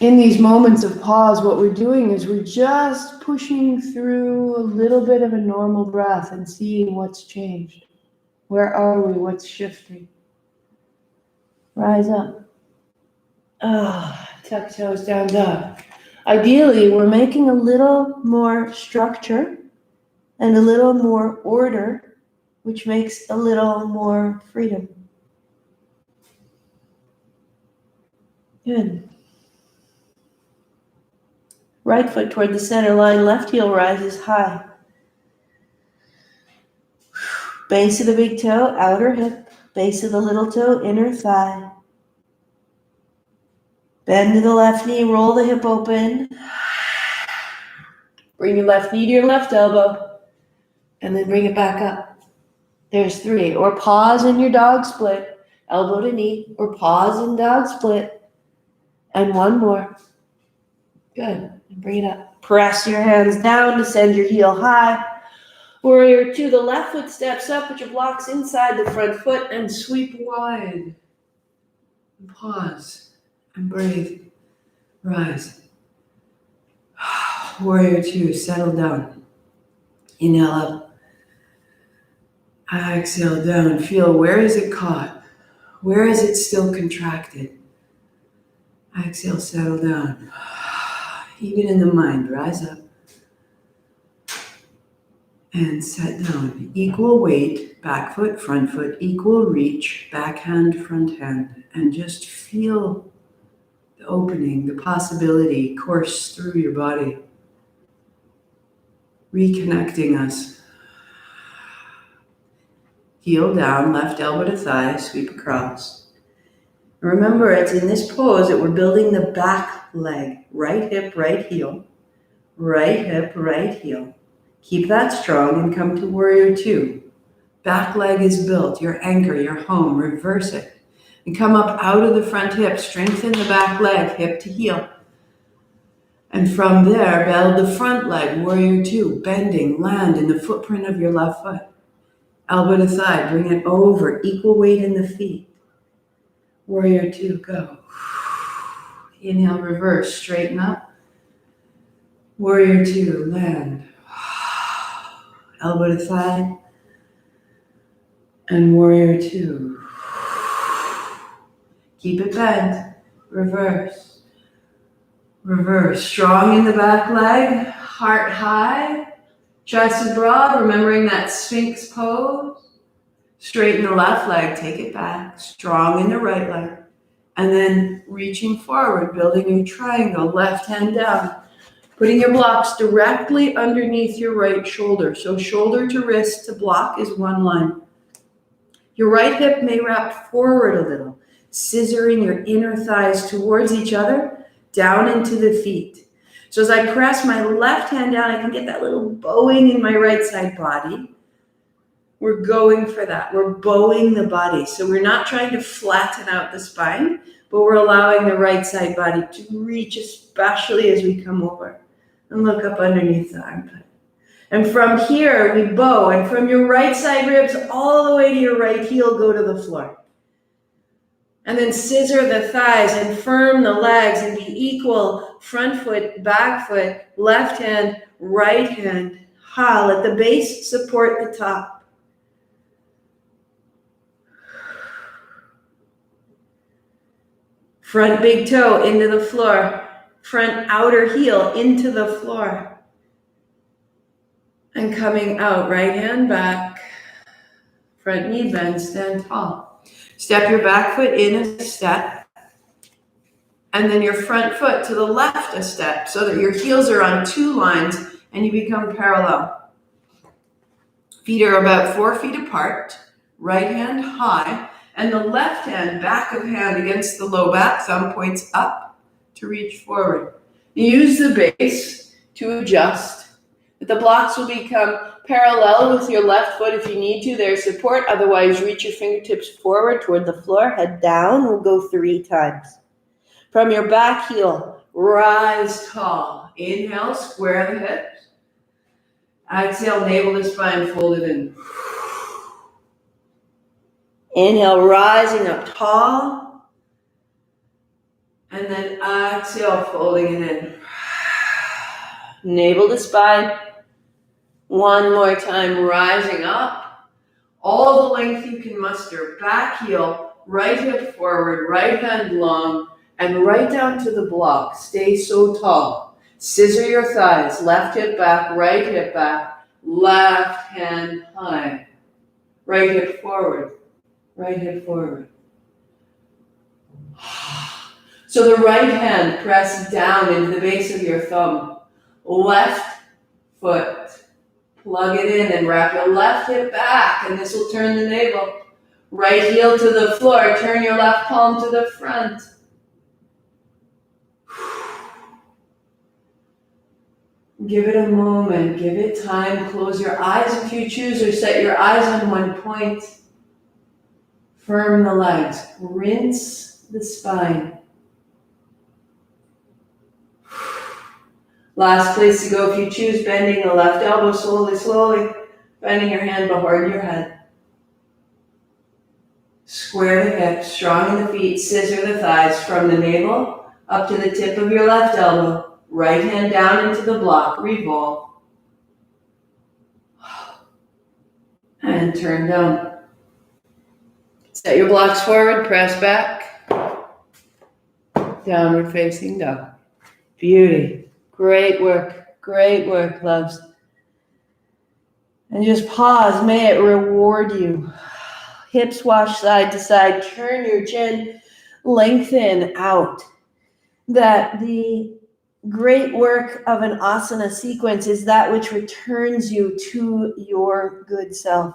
In these moments of pause, what we're doing is we're just pushing through a little bit of a normal breath and seeing what's changed. Where are we? What's shifting? Rise up. Tuck toes down, dog. Ideally, we're making a little more structure and a little more order, which makes a little more freedom. Good. Right foot toward the center line, left heel rises high. Base of the big toe, outer hip. Base of the little toe, inner thigh. Bend to the left knee, roll the hip open. Bring your left knee to your left elbow, and then bring it back up. There's 3. Or pause in your dog split, elbow to knee, or pause in dog split. And 1 more. Good. And bring it up. Press your hands down to send your heel high. Warrior 2, the left foot steps up, put your blocks inside the front foot, and sweep wide. And pause. And breathe. Rise. Warrior 2, settle down. Inhale up. Exhale down. Feel, where is it caught? Where is it still contracted? Exhale, settle down. Even in the mind, rise up. And set down. Equal weight, back foot, front foot, equal reach, back hand, front hand. And just feel the opening, the possibility course through your body. Reconnecting us. Heel down, left elbow to thigh, sweep across. Remember, it's in this pose that we're building the back leg. Right hip, right heel. Right hip, right heel. Keep that strong and come to warrior 2. Back leg is built, your anchor, your home. Reverse it. And come up out of the front hip. Strengthen the back leg, hip to heel. And from there, build the front leg, warrior 2. Bending, land in the footprint of your left foot. Elbow to thigh, bring it over. Equal weight in the feet. Warrior 2, go. Inhale, reverse, straighten up. Warrior 2, land. Elbow to thigh. And warrior 2. Keep it bent. Reverse. Reverse. Strong in the back leg. Heart high. Chest is broad. Remembering that Sphinx pose. Straighten the left leg, take it back, strong in the right leg, and then reaching forward, building your triangle, left hand down, putting your blocks directly underneath your right shoulder. So shoulder to wrist to block is 1 line. Your right hip may wrap forward a little, scissoring your inner thighs towards each other, down into the feet. So as I press my left hand down, I can get that little bowing in my right side body. We're going for that. We're bowing the body. So we're not trying to flatten out the spine, but we're allowing the right side body to reach, especially as we come over. And look up underneath the armpit. And from here, we bow. And from your right side ribs all the way to your right heel, go to the floor. And then scissor the thighs and firm the legs and be equal. Front foot, back foot, left hand, right hand. Let the base support the top. Front big toe into the floor. Front outer heel into the floor. And coming out, right hand back. Front knee bend, stand tall. Step your back foot in a step. And then your front foot to the left a step so that your heels are on 2 lines and you become parallel. Feet are about 4 feet apart. Right hand high. And the left hand, back of hand against the low back, thumb points up to reach forward. Use the base to adjust. The blocks will become parallel with your left foot if you need to. There's support. Otherwise, reach your fingertips forward toward the floor. Head down. We'll go 3 times. From your back heel, rise tall. Inhale, square the hips. Exhale, navel to spine, fold it in. Inhale, rising up tall. And then exhale, folding it in. Navel to spine. One more time, rising up. All the length you can muster. Back heel, right hip forward, right hand long, and right down to the block. Stay so tall. Scissor your thighs. Left hip back, left hand high. Right hip forward, right hip forward. So the right hand press down into the base of your thumb. Left foot. Plug it in and wrap your left hip back, and this will turn the navel. Right heel to the floor. Turn your left palm to the front. Give it a moment. Give it time. Close your eyes if you choose, or set your eyes on one point. Firm the legs. Rinse the spine. Last place to go if you choose, bending the left elbow slowly, bending your hand behind your head. Square the hips, strong in the feet, scissor the thighs from the navel up to the tip of your left elbow. Right hand down into the block, revolve. And turn down. Set your blocks forward, press back. Downward facing dog. Beauty. Great work, loves. And just pause, may it reward you. Hips wash side to side, turn your chin, lengthen out. That the great work of an asana sequence is that which returns you to your good self.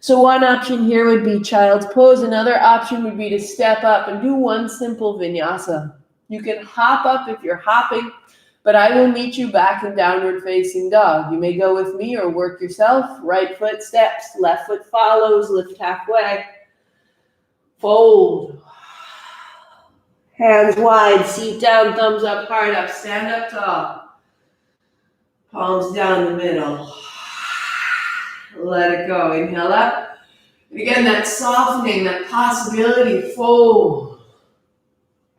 So one option here would be child's pose. Another option would be to step up and do one simple vinyasa. You can hop up if you're hopping, but I will meet you back in downward facing dog. You may go with me or work yourself. Right foot steps, left foot follows, lift halfway. Fold. Hands wide, seat down, thumbs up, heart up, stand up tall. Palms down the middle. Let it go. Inhale up. And again, that softening, that possibility, fold.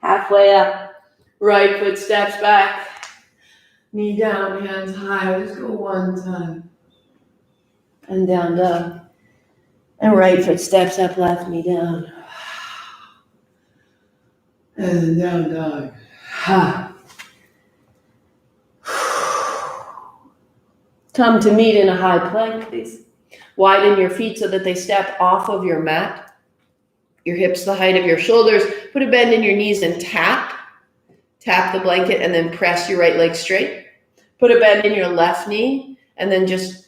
Halfway up. Right foot steps back. Knee down, hands high. Just go one time. And down dog. And right foot steps up, left knee down. And down dog. Come to meet in a high plank, please. Widen your feet so that they step off of your mat. Your hips the height of your shoulders. Put a bend in your knees and tap. Tap the blanket and then press your right leg straight. Put a bend in your left knee and then just,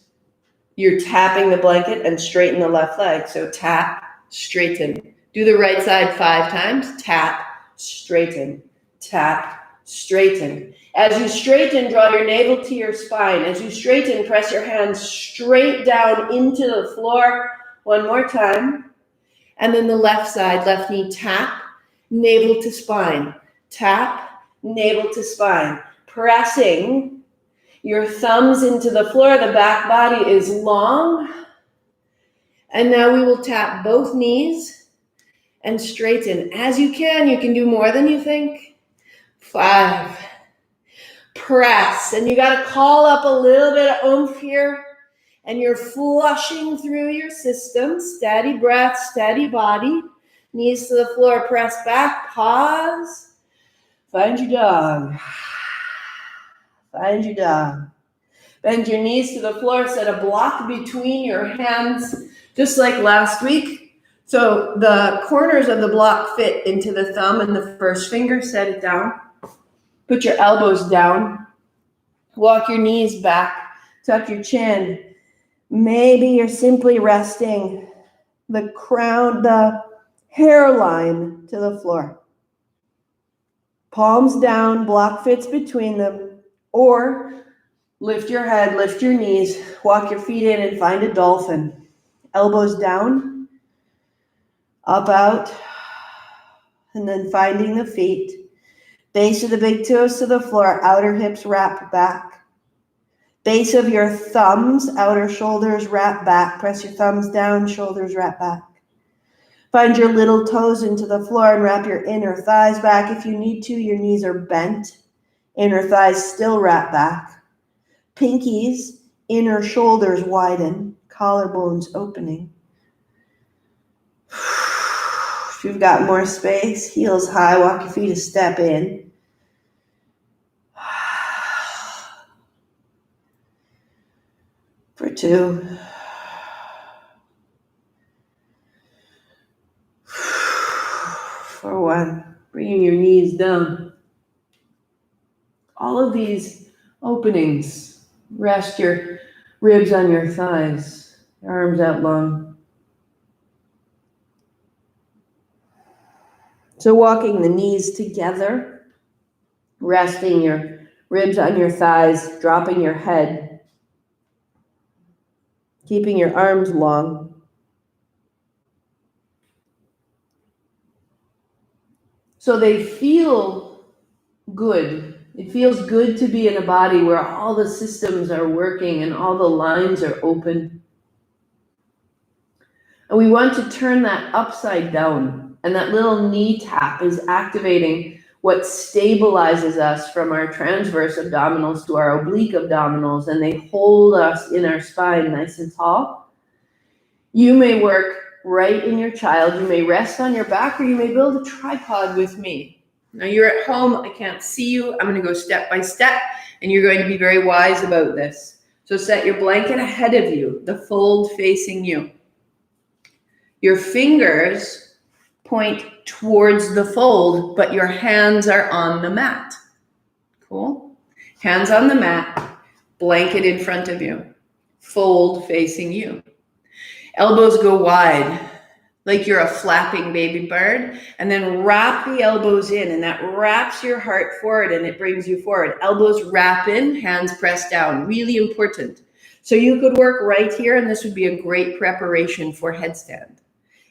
you're tapping the blanket and straighten the left leg. So tap, straighten. Do the right side 5 times. Tap, straighten, tap, straighten. As you straighten, draw your navel to your spine. As you straighten, press your hands straight down into the floor. One more time. And then the left side, left knee, tap, navel to spine. Tap, navel to spine. Pressing your thumbs into the floor. The back body is long. And now we will tap both knees and straighten. As you can do more than you think. 5. Press. And you got to call up a little bit of oomph here. And you're flushing through your system. Steady breath, steady body. Knees to the floor, press back, pause. Find your dog. Find your dog. Bend your knees to the floor, set a block between your hands, just like last week. So the corners of the block fit into the thumb and the first finger, set it down. Put your elbows down. Walk your knees back, tuck your chin. Maybe you're simply resting the crown, the hairline to the floor. Palms down, block fits between them. Or lift your head, lift your knees, walk your feet in and find a dolphin. Elbows down, up, out, and then finding the feet. Base of the big toes to the floor, outer hips wrap back. Base of your thumbs, outer shoulders wrap back. Press your thumbs down, shoulders wrap back. Find your little toes into the floor and wrap your inner thighs back. If you need to, your knees are bent. Inner thighs still wrap back. Pinkies, inner shoulders widen. Collarbones opening. If you've got more space, heels high, walk your feet a step in. For 2. For 1. Bringing your knees down. All of these openings, rest your ribs on your thighs, your arms out long. So walking the knees together, resting your ribs on your thighs, dropping your head, keeping your arms long. So they feel good. It feels good to be in a body where all the systems are working and all the lines are open. And we want to turn that upside down. And that little knee tap is activating what stabilizes us from our transverse abdominals to our oblique abdominals, and they hold us in our spine nice and tall. You may work right in your child. You may rest on your back, or you may build a tripod with me. Now you're at home. I can't see you. I'm going to go step by step, and you're going to be very wise about this. So set your blanket ahead of you, the fold facing you. Your fingers point towards the fold, but your hands are on the mat. Cool? Hands on the mat, blanket in front of you, fold facing you. Elbows go wide, like you're a flapping baby bird, and then wrap the elbows in, and that wraps your heart forward and it brings you forward. Elbows wrap in, hands press down. Really important. So you could work right here, and this would be a great preparation for headstand.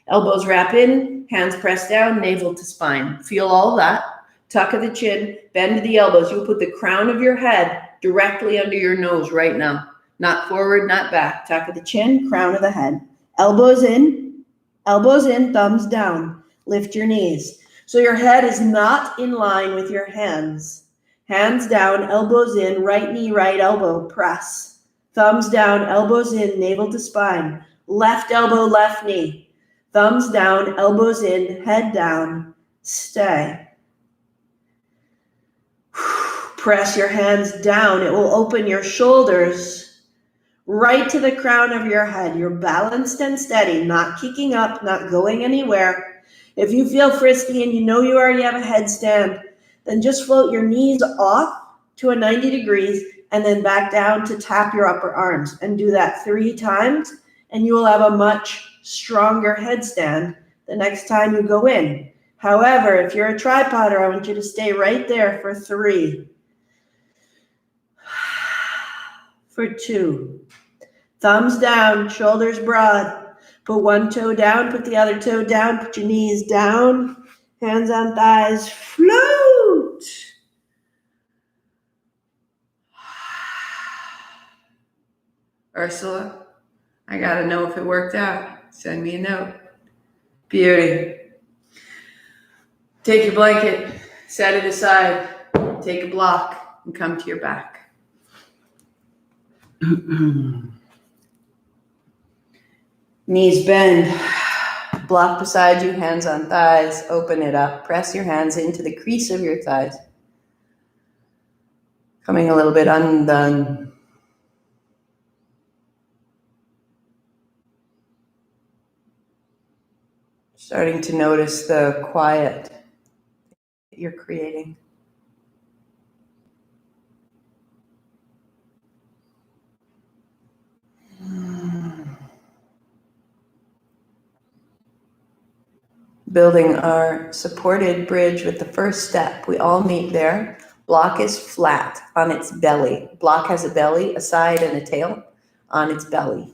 Elbows wrap in, hands press down, navel to spine. Feel all that. Tuck of the chin, bend the elbows. You'll put the crown of your head directly under your nose right now. Not forward, not back. Tuck of the chin, crown of the head. Elbows in, thumbs down. Lift your knees. So your head is not in line with your hands. Hands down, elbows in, right knee, right elbow, press. Thumbs down, elbows in, navel to spine. Left elbow, left knee. Thumbs down, elbows in, head down, stay. Press your hands down. It will open your shoulders right to the crown of your head. You're balanced and steady, not kicking up, not going anywhere. If you feel frisky and you know you already have a headstand, then just float your knees off to a 90 degrees and then back down to tap your upper arms. And do that 3 times, and you will have a much stronger headstand the next time you go in. However, if you're a tripoder, I want you to stay right there for 3. For 2. Thumbs down, shoulders broad. Put one toe down, put the other toe down, put your knees down, hands on thighs, float. Ursula, I gotta know if it worked out. Send me a note. Beauty. Take your blanket, set it aside, take a block, and come to your back. Knees bend. Block beside you, hands on thighs. Open it up. Press your hands into the crease of your thighs. Coming a little bit undone. Starting to notice the quiet that you're creating. Building our supported bridge with the first step. We all meet there. Block is flat on its belly. Block has a belly, a side, and a tail on its belly.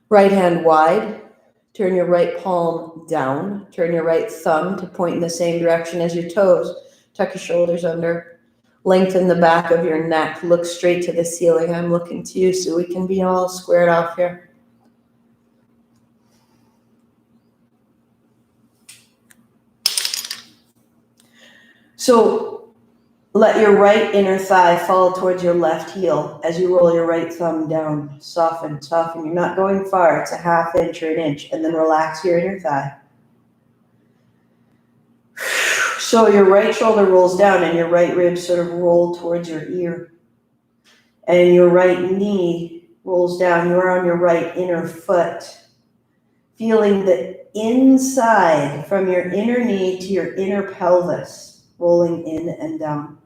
Right hand wide, Turn your right palm down. Turn your right thumb to point in the same direction as your toes. Tuck your shoulders under. Lengthen the back of your neck. Look straight to the ceiling. I'm looking to you so we can be all squared off here. So let your right inner thigh fall towards your left heel as you roll your right thumb down. Soften, soften. You're not going far. It's a half inch or an inch. And then relax your inner thigh. So your right shoulder rolls down and your right ribs sort of roll towards your ear. And your right knee rolls down. You're on your right inner foot. Feeling the inside from your inner knee to your inner pelvis rolling in and down.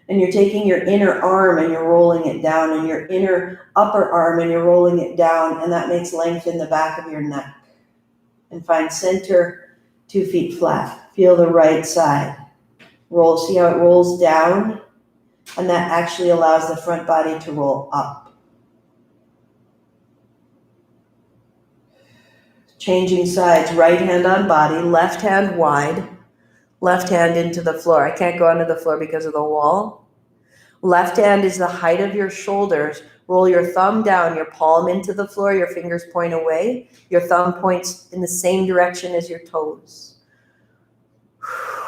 And you're taking your inner arm and you're rolling it down, and your inner upper arm and you're rolling it down, and that makes length in the back of your neck. And find center, 2 feet flat. Feel the right side. Roll, see how it rolls down? And that actually allows the front body to roll up. Changing sides, right hand on body, left hand wide, left hand into the floor. I can't go onto the floor because of the wall. Left hand is the height of your shoulders. Roll your thumb down, your palm into the floor, your fingers point away. Your thumb points in the same direction as your toes.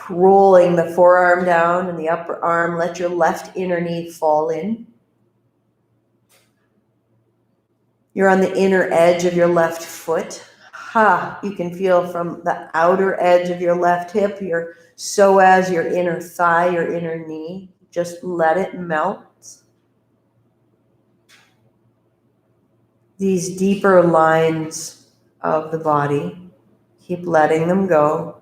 Rolling the forearm down and the upper arm. Let your left inner knee fall in. You're on the inner edge of your left foot. You can feel from the outer edge of your left hip, your psoas, your inner thigh, your inner knee. Just let it melt. These deeper lines of the body, keep letting them go.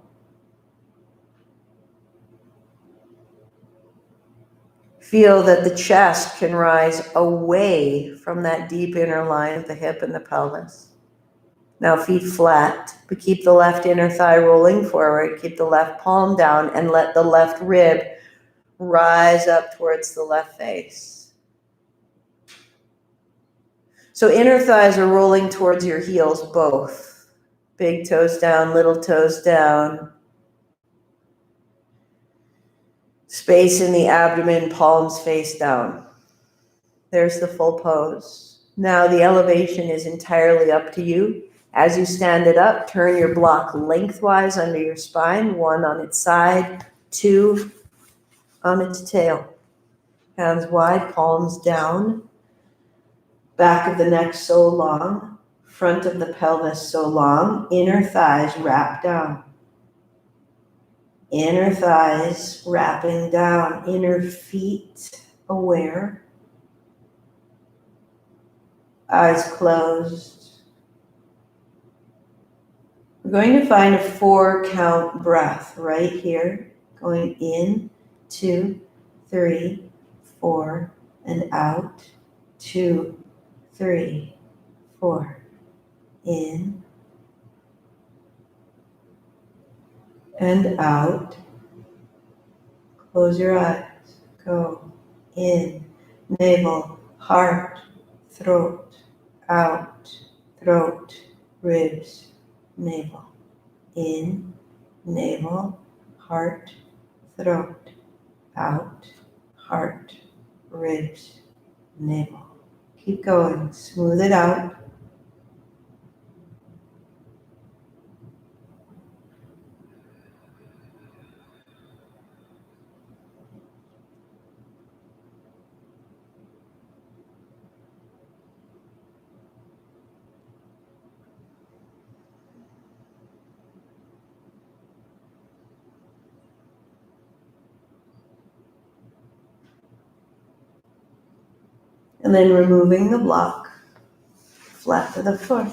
Feel that the chest can rise away from that deep inner line of the hip and the pelvis. Now feet flat, but keep the left inner thigh rolling forward. Keep the left palm down and let the left rib rise up towards the left face. So inner thighs are rolling towards your heels, both. Big toes down, little toes down. Space in the abdomen, palms face down. There's the full pose. Now the elevation is entirely up to you. As you stand it up, turn your block lengthwise under your spine, 1 on its side, 2 on its tail. Hands wide, palms down. Back of the neck so long, front of the pelvis so long, inner thighs wrap down. Inner thighs wrapping down, inner feet aware. Eyes closed. We're going to find a 4-count breath right here. Going in, 2, 3, 4, and out. 2, 3, 4. In and out. Close your eyes. Go in, navel, heart, throat, out, throat, ribs, navel. In, navel, heart, throat, out, heart, ribs, navel. Keep going. Smooth it out. And then removing the block, flat to the foot.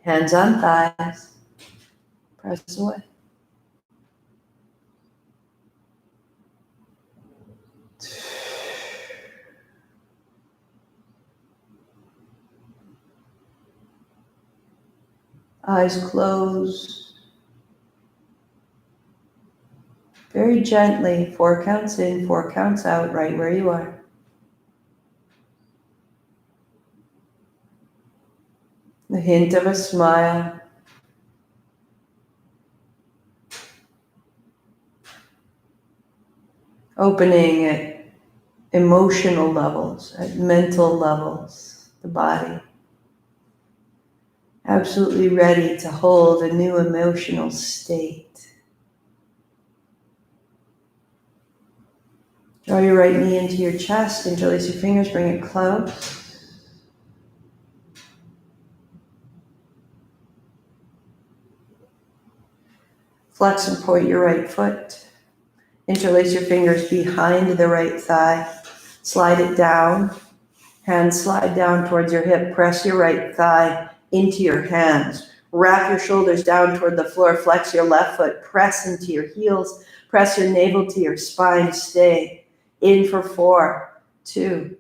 Hands on thighs. Press away. Eyes closed. Very gently, 4 counts in, 4 counts out, right where you are. a hint of a smile. Opening at emotional levels, at mental levels, the body. Absolutely ready to hold a new emotional state. Draw your right knee into your chest, interlace your fingers, bring it close. Flex and point your right foot. Interlace your fingers behind the right thigh. Slide it down. Hands slide down towards your hip. Press your right thigh into your hands. Wrap your shoulders down toward the floor. Flex your left foot. Press into your heels. Press your navel to your spine. Stay. In for 4, 2.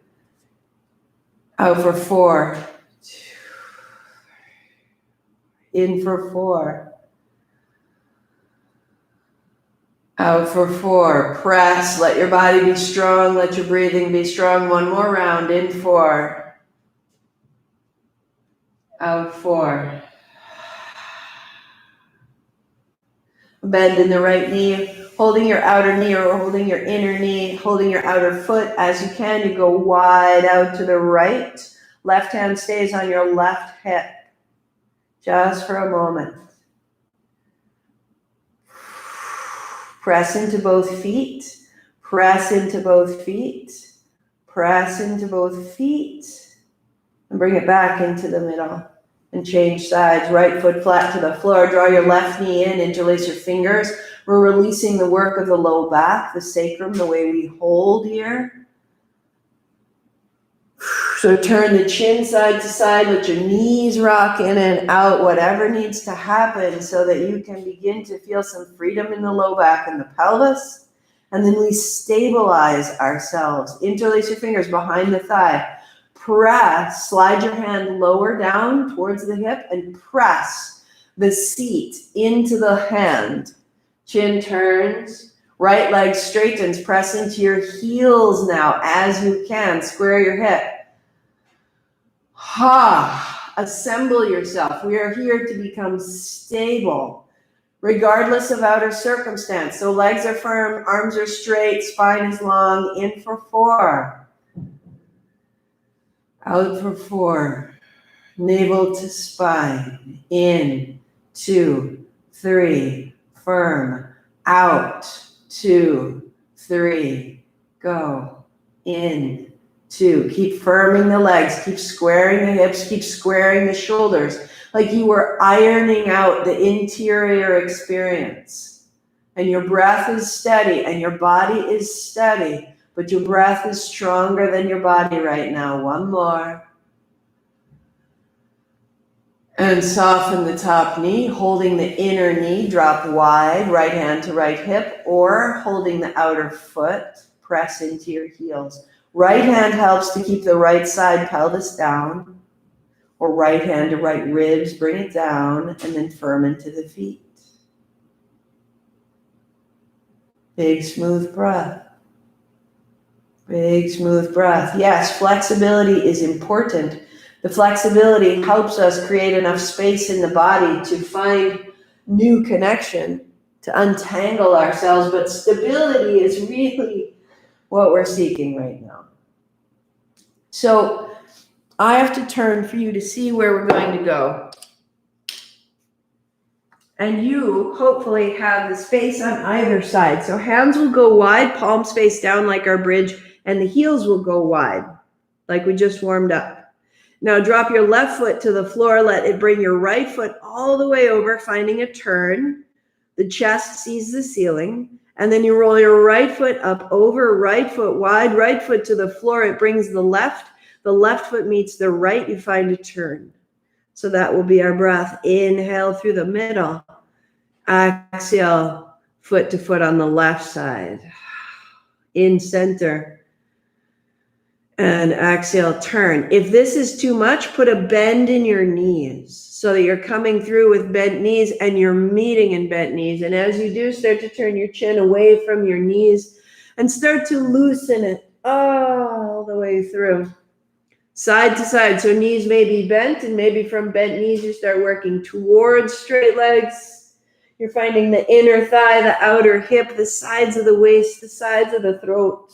Out for 4, 2. In for 4. Out for 4. Press. Let your body be strong. Let your breathing be strong. One more round. In 4. Out 4. Bend in the right knee, holding your outer knee or holding your inner knee, holding your outer foot as you can. You go wide out to the right. Left hand stays on your left hip. Just for a moment. Press into both feet. Press into both feet. Press into both feet. And bring it back into the middle. And change sides. Right foot flat to the floor. Draw your left knee in. Interlace your fingers. We're releasing the work of the low back, the sacrum, the way we hold here. So turn the chin side to side. Let your knees rock in and out. Whatever needs to happen so that you can begin to feel some freedom in the low back and the pelvis. And then we stabilize ourselves. Interlace your fingers behind the thigh. Press, slide your hand lower down towards the hip and press the seat into the hand. Chin turns, right leg straightens, press into your heels now as you can. Square your hip. Assemble yourself. We are here to become stable, regardless of outer circumstance. So legs are firm, arms are straight, spine is long. In for 4. Out for 4. Navel to spine. In, 2, 3. Firm. Out, 2, 3. Go. In, 2. Keep firming the legs. Keep squaring the hips. Keep squaring the shoulders. Like you were ironing out the interior experience. And your breath is steady and your body is steady. But your breath is stronger than your body right now. One more. And soften the top knee, holding the inner knee, drop wide, right hand to right hip, or holding the outer foot, press into your heels. Right hand helps to keep the right side pelvis down, or right hand to right ribs, bring it down, and then firm into the feet. Big, smooth breath. Big, smooth breath. Yes, flexibility is important. The flexibility helps us create enough space in the body to find new connection, to untangle ourselves, but stability is really what we're seeking right now. So I have to turn for you to see where we're going to go. And you hopefully have the space on either side. So hands will go wide, palms face down like our bridge, and the heels will go wide, like we just warmed up. Now drop your left foot to the floor. Let it bring your right foot all the way over, finding a turn. The chest sees the ceiling. And then you roll your right foot up over, right foot wide, right foot to the floor. It brings the left. The left foot meets the right. You find a turn. So that will be our breath. Inhale through the middle. Exhale, foot to foot on the left side. In center. And exhale, turn. If this is too much, put a bend in your knees so that you're coming through with bent knees and you're meeting in bent knees. And as you do, start to turn your chin away from your knees and start to loosen it all the way through. Side to side. So knees may be bent, and maybe from bent knees you start working towards straight legs. You're finding the inner thigh, the outer hip, the sides of the waist, the sides of the throat.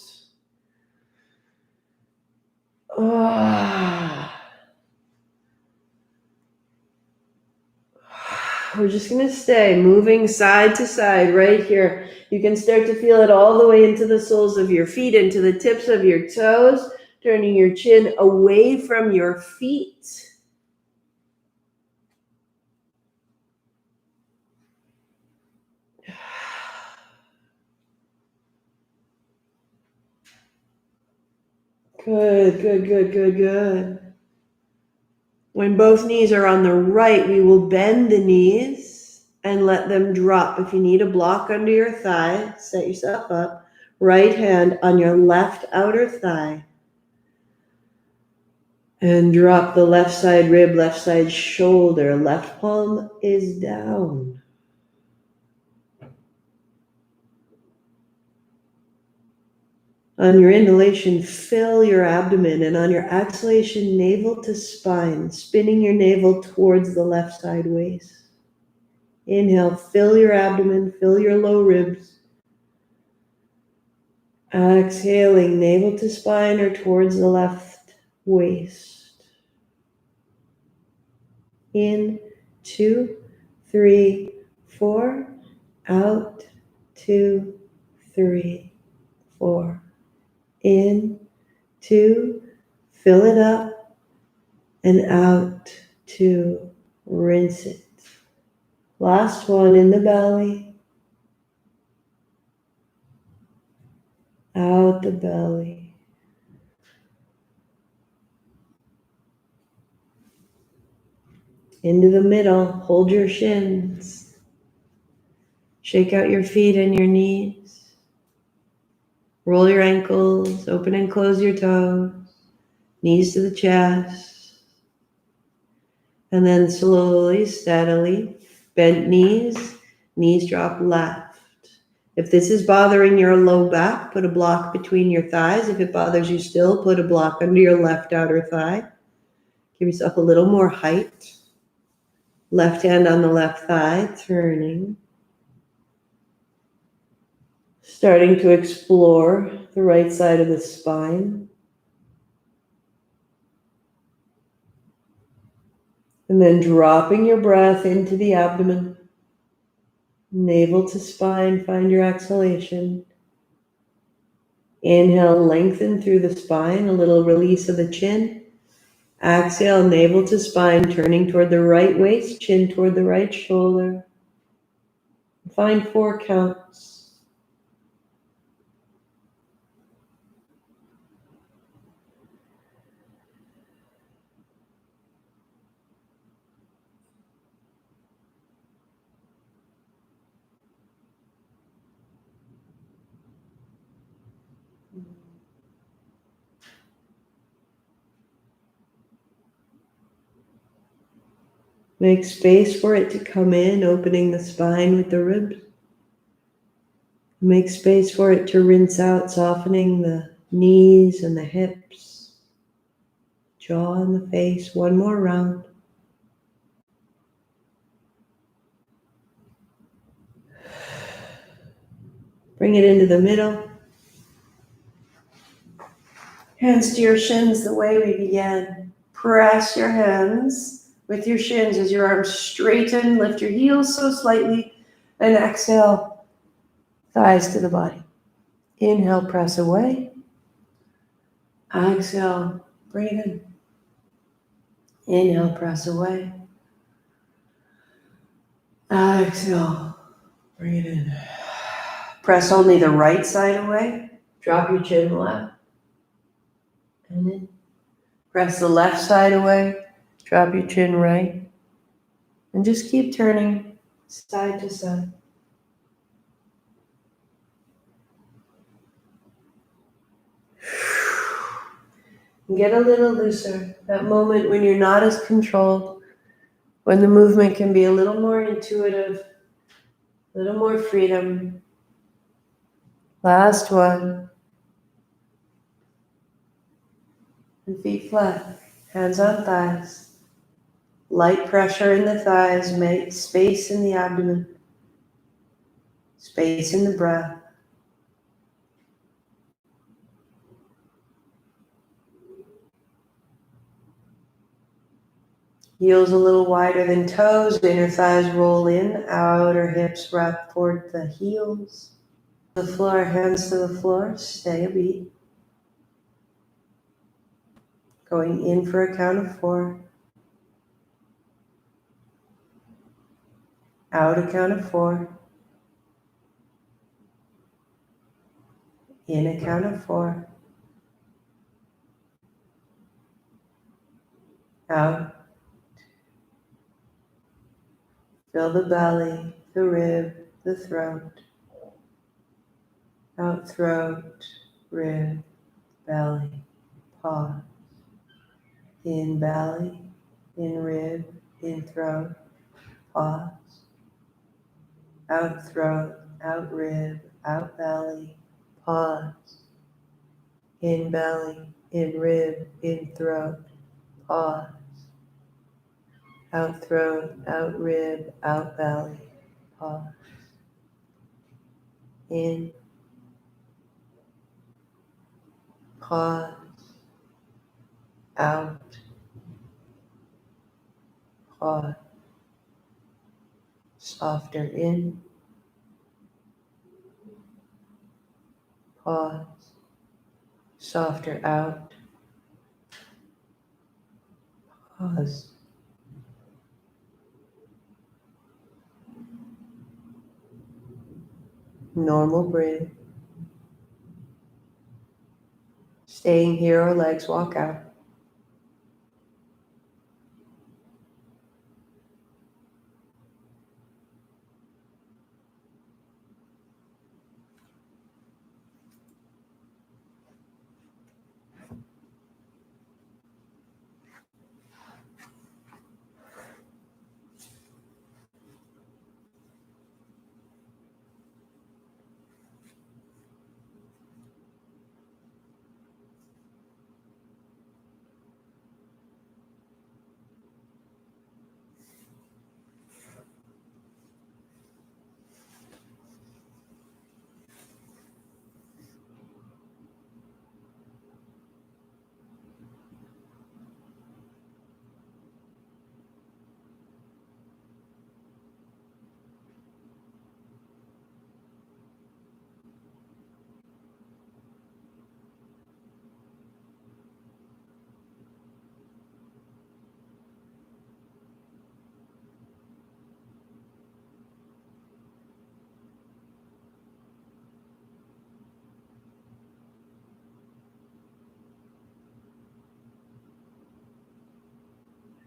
We're just going to stay moving side to side right here. You can start to feel it all the way into the soles of your feet, into the tips of your toes, turning your chin away from your feet. Good, good, good, good, good. When both knees are on the right, we will bend the knees and let them drop. If you need a block under your thigh, set yourself up. Right hand on your left outer thigh. And drop the left side rib, left side shoulder. Left palm is down. On your inhalation, fill your abdomen, and on your exhalation, navel to spine, spinning your navel towards the left side waist. Inhale, fill your abdomen, fill your low ribs. Exhaling, navel to spine or towards the left waist. In, 2, 3, 4. Out, 2, 3, 4. In, 2, fill it up, and out, 2, rinse it. Last one in the belly, out the belly. Into the middle, hold your shins. Shake out your feet and your knees. Roll your ankles, open and close your toes, knees to the chest. And then slowly, steadily, bent knees, knees drop left. If this is bothering your low back, put a block between your thighs. If it bothers you still, put a block under your left outer thigh. Give yourself a little more height. Left hand on the left thigh, turning. Starting to explore the right side of the spine. And then dropping your breath into the abdomen. Navel to spine, find your exhalation. Inhale, lengthen through the spine, a little release of the chin. Exhale, navel to spine, turning toward the right waist, chin toward the right shoulder. Find 4 counts. Make space for it to come in, opening the spine with the ribs. Make space for it to rinse out, softening the knees and the hips, jaw and the face. One more round. Bring it into the middle. Hands to your shins the way we began. Press your hands with your shins as your arms straighten. Lift your heels so slightly and exhale, thighs to the body. Inhale, press away. Exhale, bring it in. Inhale, press away. Exhale, bring it in. Press only the right side away. Drop your chin left. And in. Press the left side away. Drop your chin right. And just keep turning side to side. Get a little looser. That moment when you're not as controlled, when the movement can be a little more intuitive, a little more freedom. Last one. And feet flat, hands on thighs. Light pressure in the thighs, make space in the abdomen, space in the breath. Heels a little wider than toes, inner thighs roll in, outer hips wrap toward the heels. The floor, hands to the floor, stay a beat. Going in for a count of 4. Out a count of 4. In a count of 4. Out. Fill the belly, the rib, the throat. Out throat, rib, belly. Pause. In belly, in rib, in throat. Pause. Out throat, out rib, out belly. Pause. In belly, in rib, in throat. Pause. Out throat, out rib, out belly. Pause. In. Pause. Out. Pause. Softer in. Pause. Softer out. Pause. Normal breath. Staying here or legs walk out.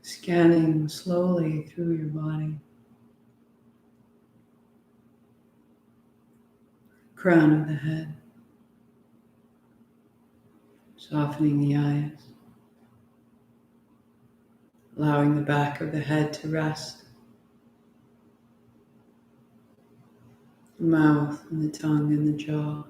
Scanning slowly through your body. Crown of the head. Softening the eyes. Allowing the back of the head to rest. The mouth and the tongue and the jaw.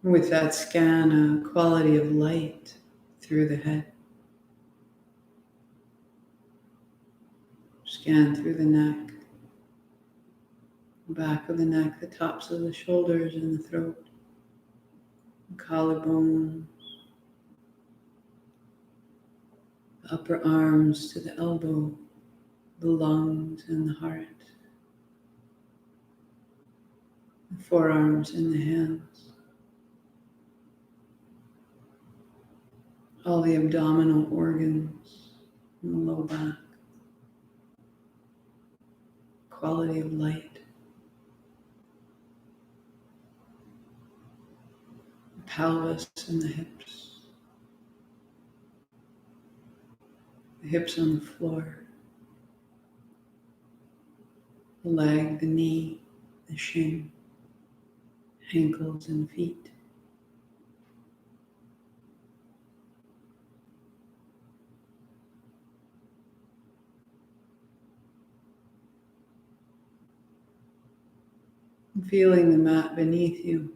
With that scan, a quality of light through the head. Scan through the neck, the back of the neck, the tops of the shoulders and the throat, the collarbone, the upper arms to the elbow, the lungs and the heart, the forearms and the hands. All the abdominal organs and the low back. Quality of light. The pelvis and the hips. The hips on the floor. The leg, the knee, the shin, ankles and feet. Feeling the mat beneath you,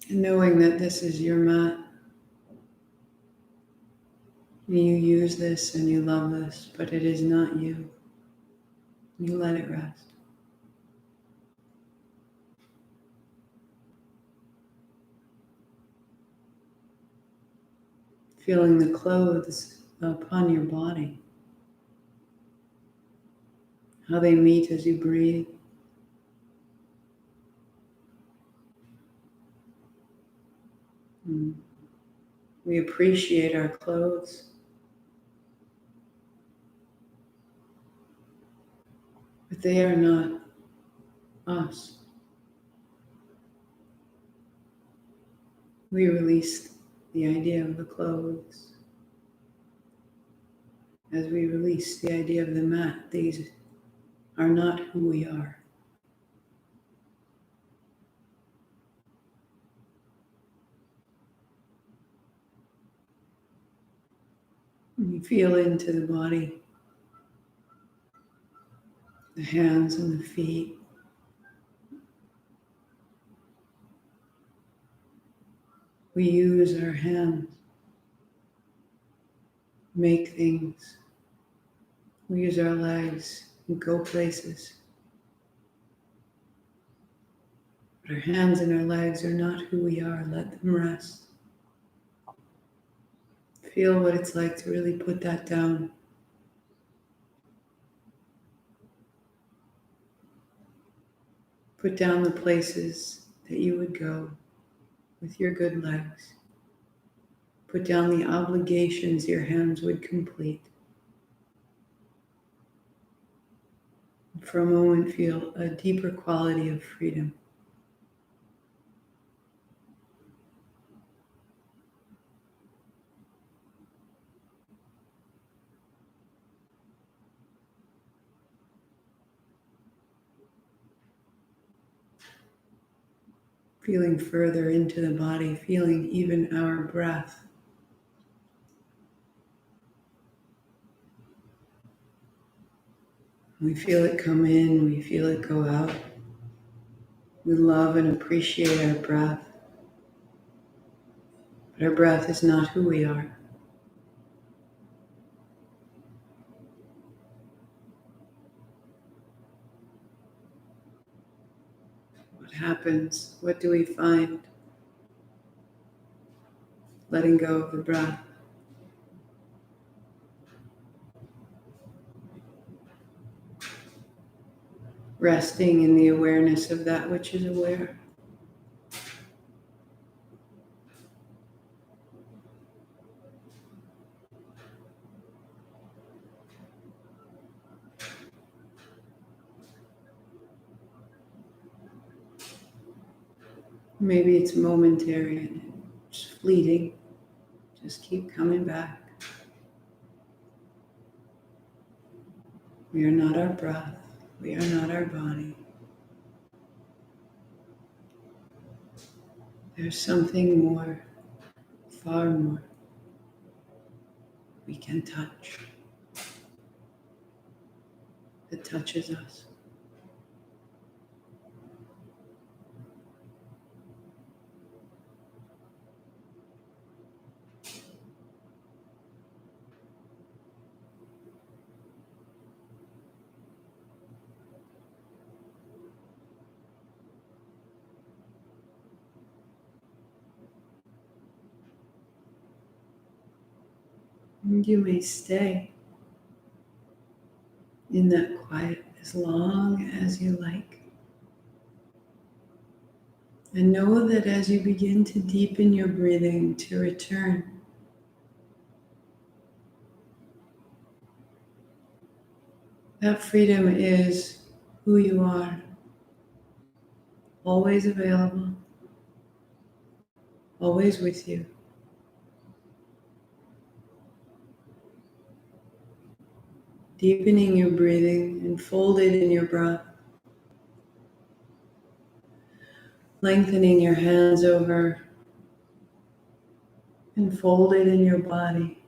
And knowing that this is your mat. And you use this and you love this, but it is not you. You let it rest. Feeling the clothes upon your body. How they meet as you breathe. We appreciate our clothes. But they are not us. We release the idea of the clothes. As we release the idea of the mat, these are not who we are. We feel into the body, the hands and the feet. We use our hands, make things. We use our legs and go places. But our hands and our legs are not who we are. Let them rest. Feel what it's like to really put that down. Put down the places that you would go with your good legs. Put down the obligations your hands would complete. For a moment, feel a deeper quality of freedom. Feeling further into the body, feeling even our breath. We feel it come in, we feel it go out. We love and appreciate our breath. But our breath is not who we are. What happens? What do we find? Letting go of the breath. Resting in the awareness of that which is aware. Maybe it's momentary and it's fleeting. Just keep coming back. We are not our breath. We are not our body. There's something more, far more, we can touch that touches us. And you may stay in that quiet as long as you like. And know that as you begin to deepen your breathing, to return, that freedom is who you are, always available, always with you. Deepening your breathing and folded in your breath. Lengthening your hands over and folded in your body.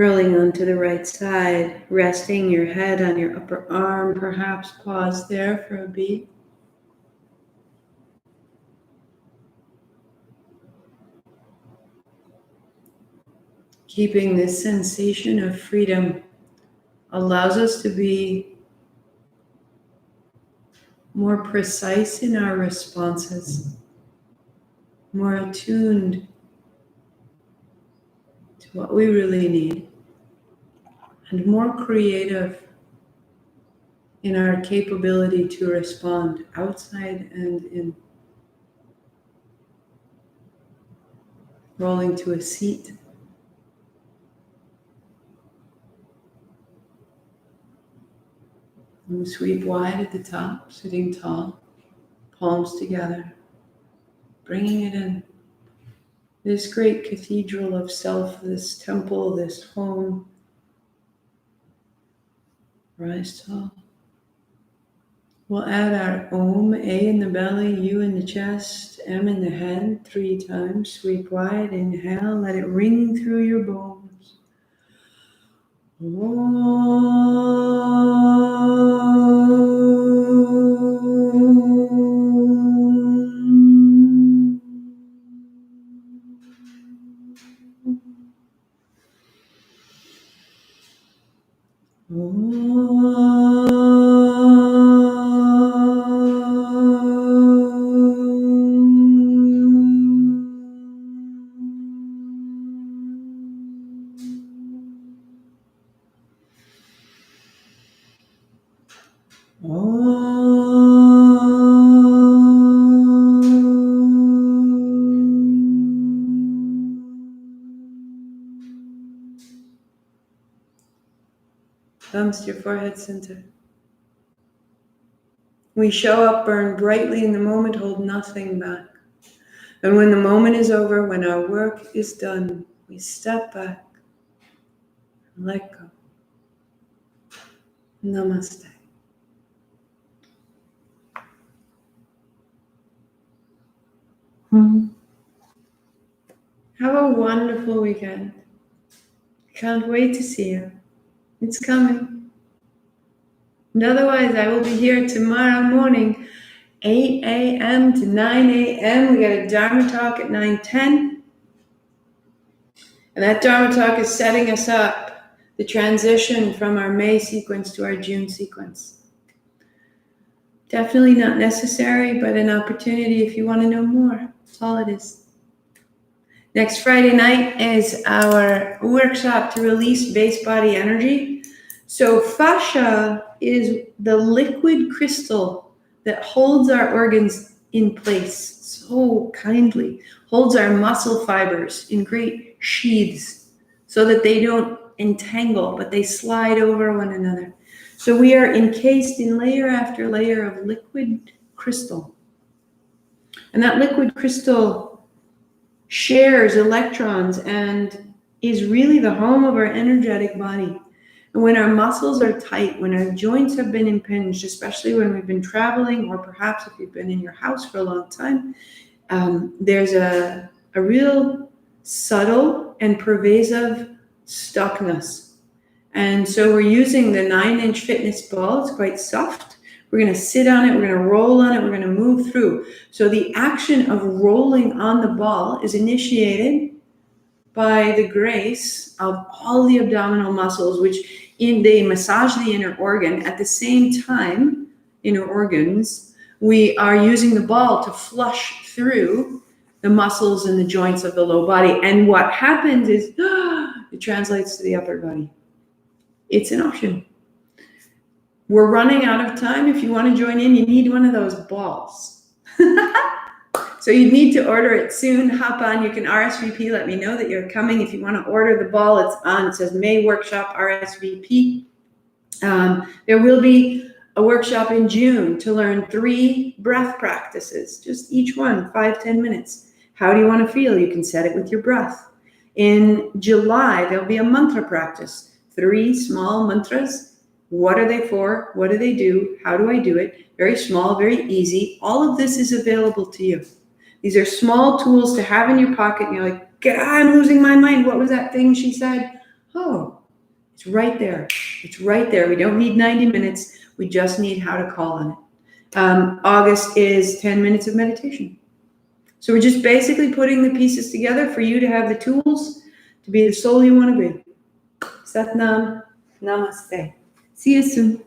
Curling onto the right side, resting your head on your upper arm, perhaps pause there for a beat. Keeping this sensation of freedom allows us to be more precise in our responses, more attuned to what we really need, and more creative in our capability to respond outside and in. Rolling to a seat. And sweep wide at the top, sitting tall, palms together, bringing it in. This great cathedral of self, this temple, this home. Rise tall. We'll add our Om, A in the belly, U in the chest, M in the head, 3 times. Sweep wide, inhale, let it ring through your bones. Thumbs to your forehead center. We show up, burn brightly in the moment, hold nothing back. And when the moment is over, when our work is done, we step back and let go. Namaste. Have a wonderful weekend. Can't wait to see you. It's coming. And otherwise, I will be here tomorrow morning, 8 a.m. to 9 a.m. We got a Dharma talk at 9:10. And that Dharma talk is setting us up the transition from our May sequence to our June sequence. Definitely not necessary, but an opportunity if you want to know more. That's all it is. Next Friday night is our workshop to release base body energy. So fascia is the liquid crystal that holds our organs in place so kindly, holds our muscle fibers in great sheaths so that they don't entangle, but they slide over one another. So we are encased in layer after layer of liquid crystal. And that liquid crystal shares electrons and is really the home of our energetic body. And when our muscles are tight, when our joints have been impinged, especially when we've been traveling, or perhaps if you've been in your house for a long time, there's a real subtle and pervasive stuckness. And so we're using the 9-inch fitness ball. It's quite soft. We're going to sit on it. We're going to roll on it. We're going to move through. So the action of rolling on the ball is initiated by the grace of all the abdominal muscles, which they massage the inner organ. At the same time, inner organs, we are using the ball to flush through the muscles and the joints of the low body. And what happens is it translates to the upper body. It's an option. We're running out of time. If you want to join in, you need one of those balls. So you need to order it soon. Hop on. You can RSVP. Let me know that you're coming. If you want to order the ball, it's on. It says May Workshop RSVP. There will be a workshop in June to learn 3 breath practices, just each one, 5-10 minutes. How do you want to feel? You can set it with your breath. In July, there'll be a mantra practice, 3 small mantras. What are they for? What do they do? How do I do it? Very small, very easy. All of this is available to you. These are small tools to have in your pocket. And you're like, I'm losing my mind. What was that thing she said? Oh, it's right there. It's right there. We don't need 90 minutes. We just need how to call on it. August is 10 minutes of meditation. So we're just basically putting the pieces together for you to have the tools to be the soul you want to be. Satnam, namaste. See you soon.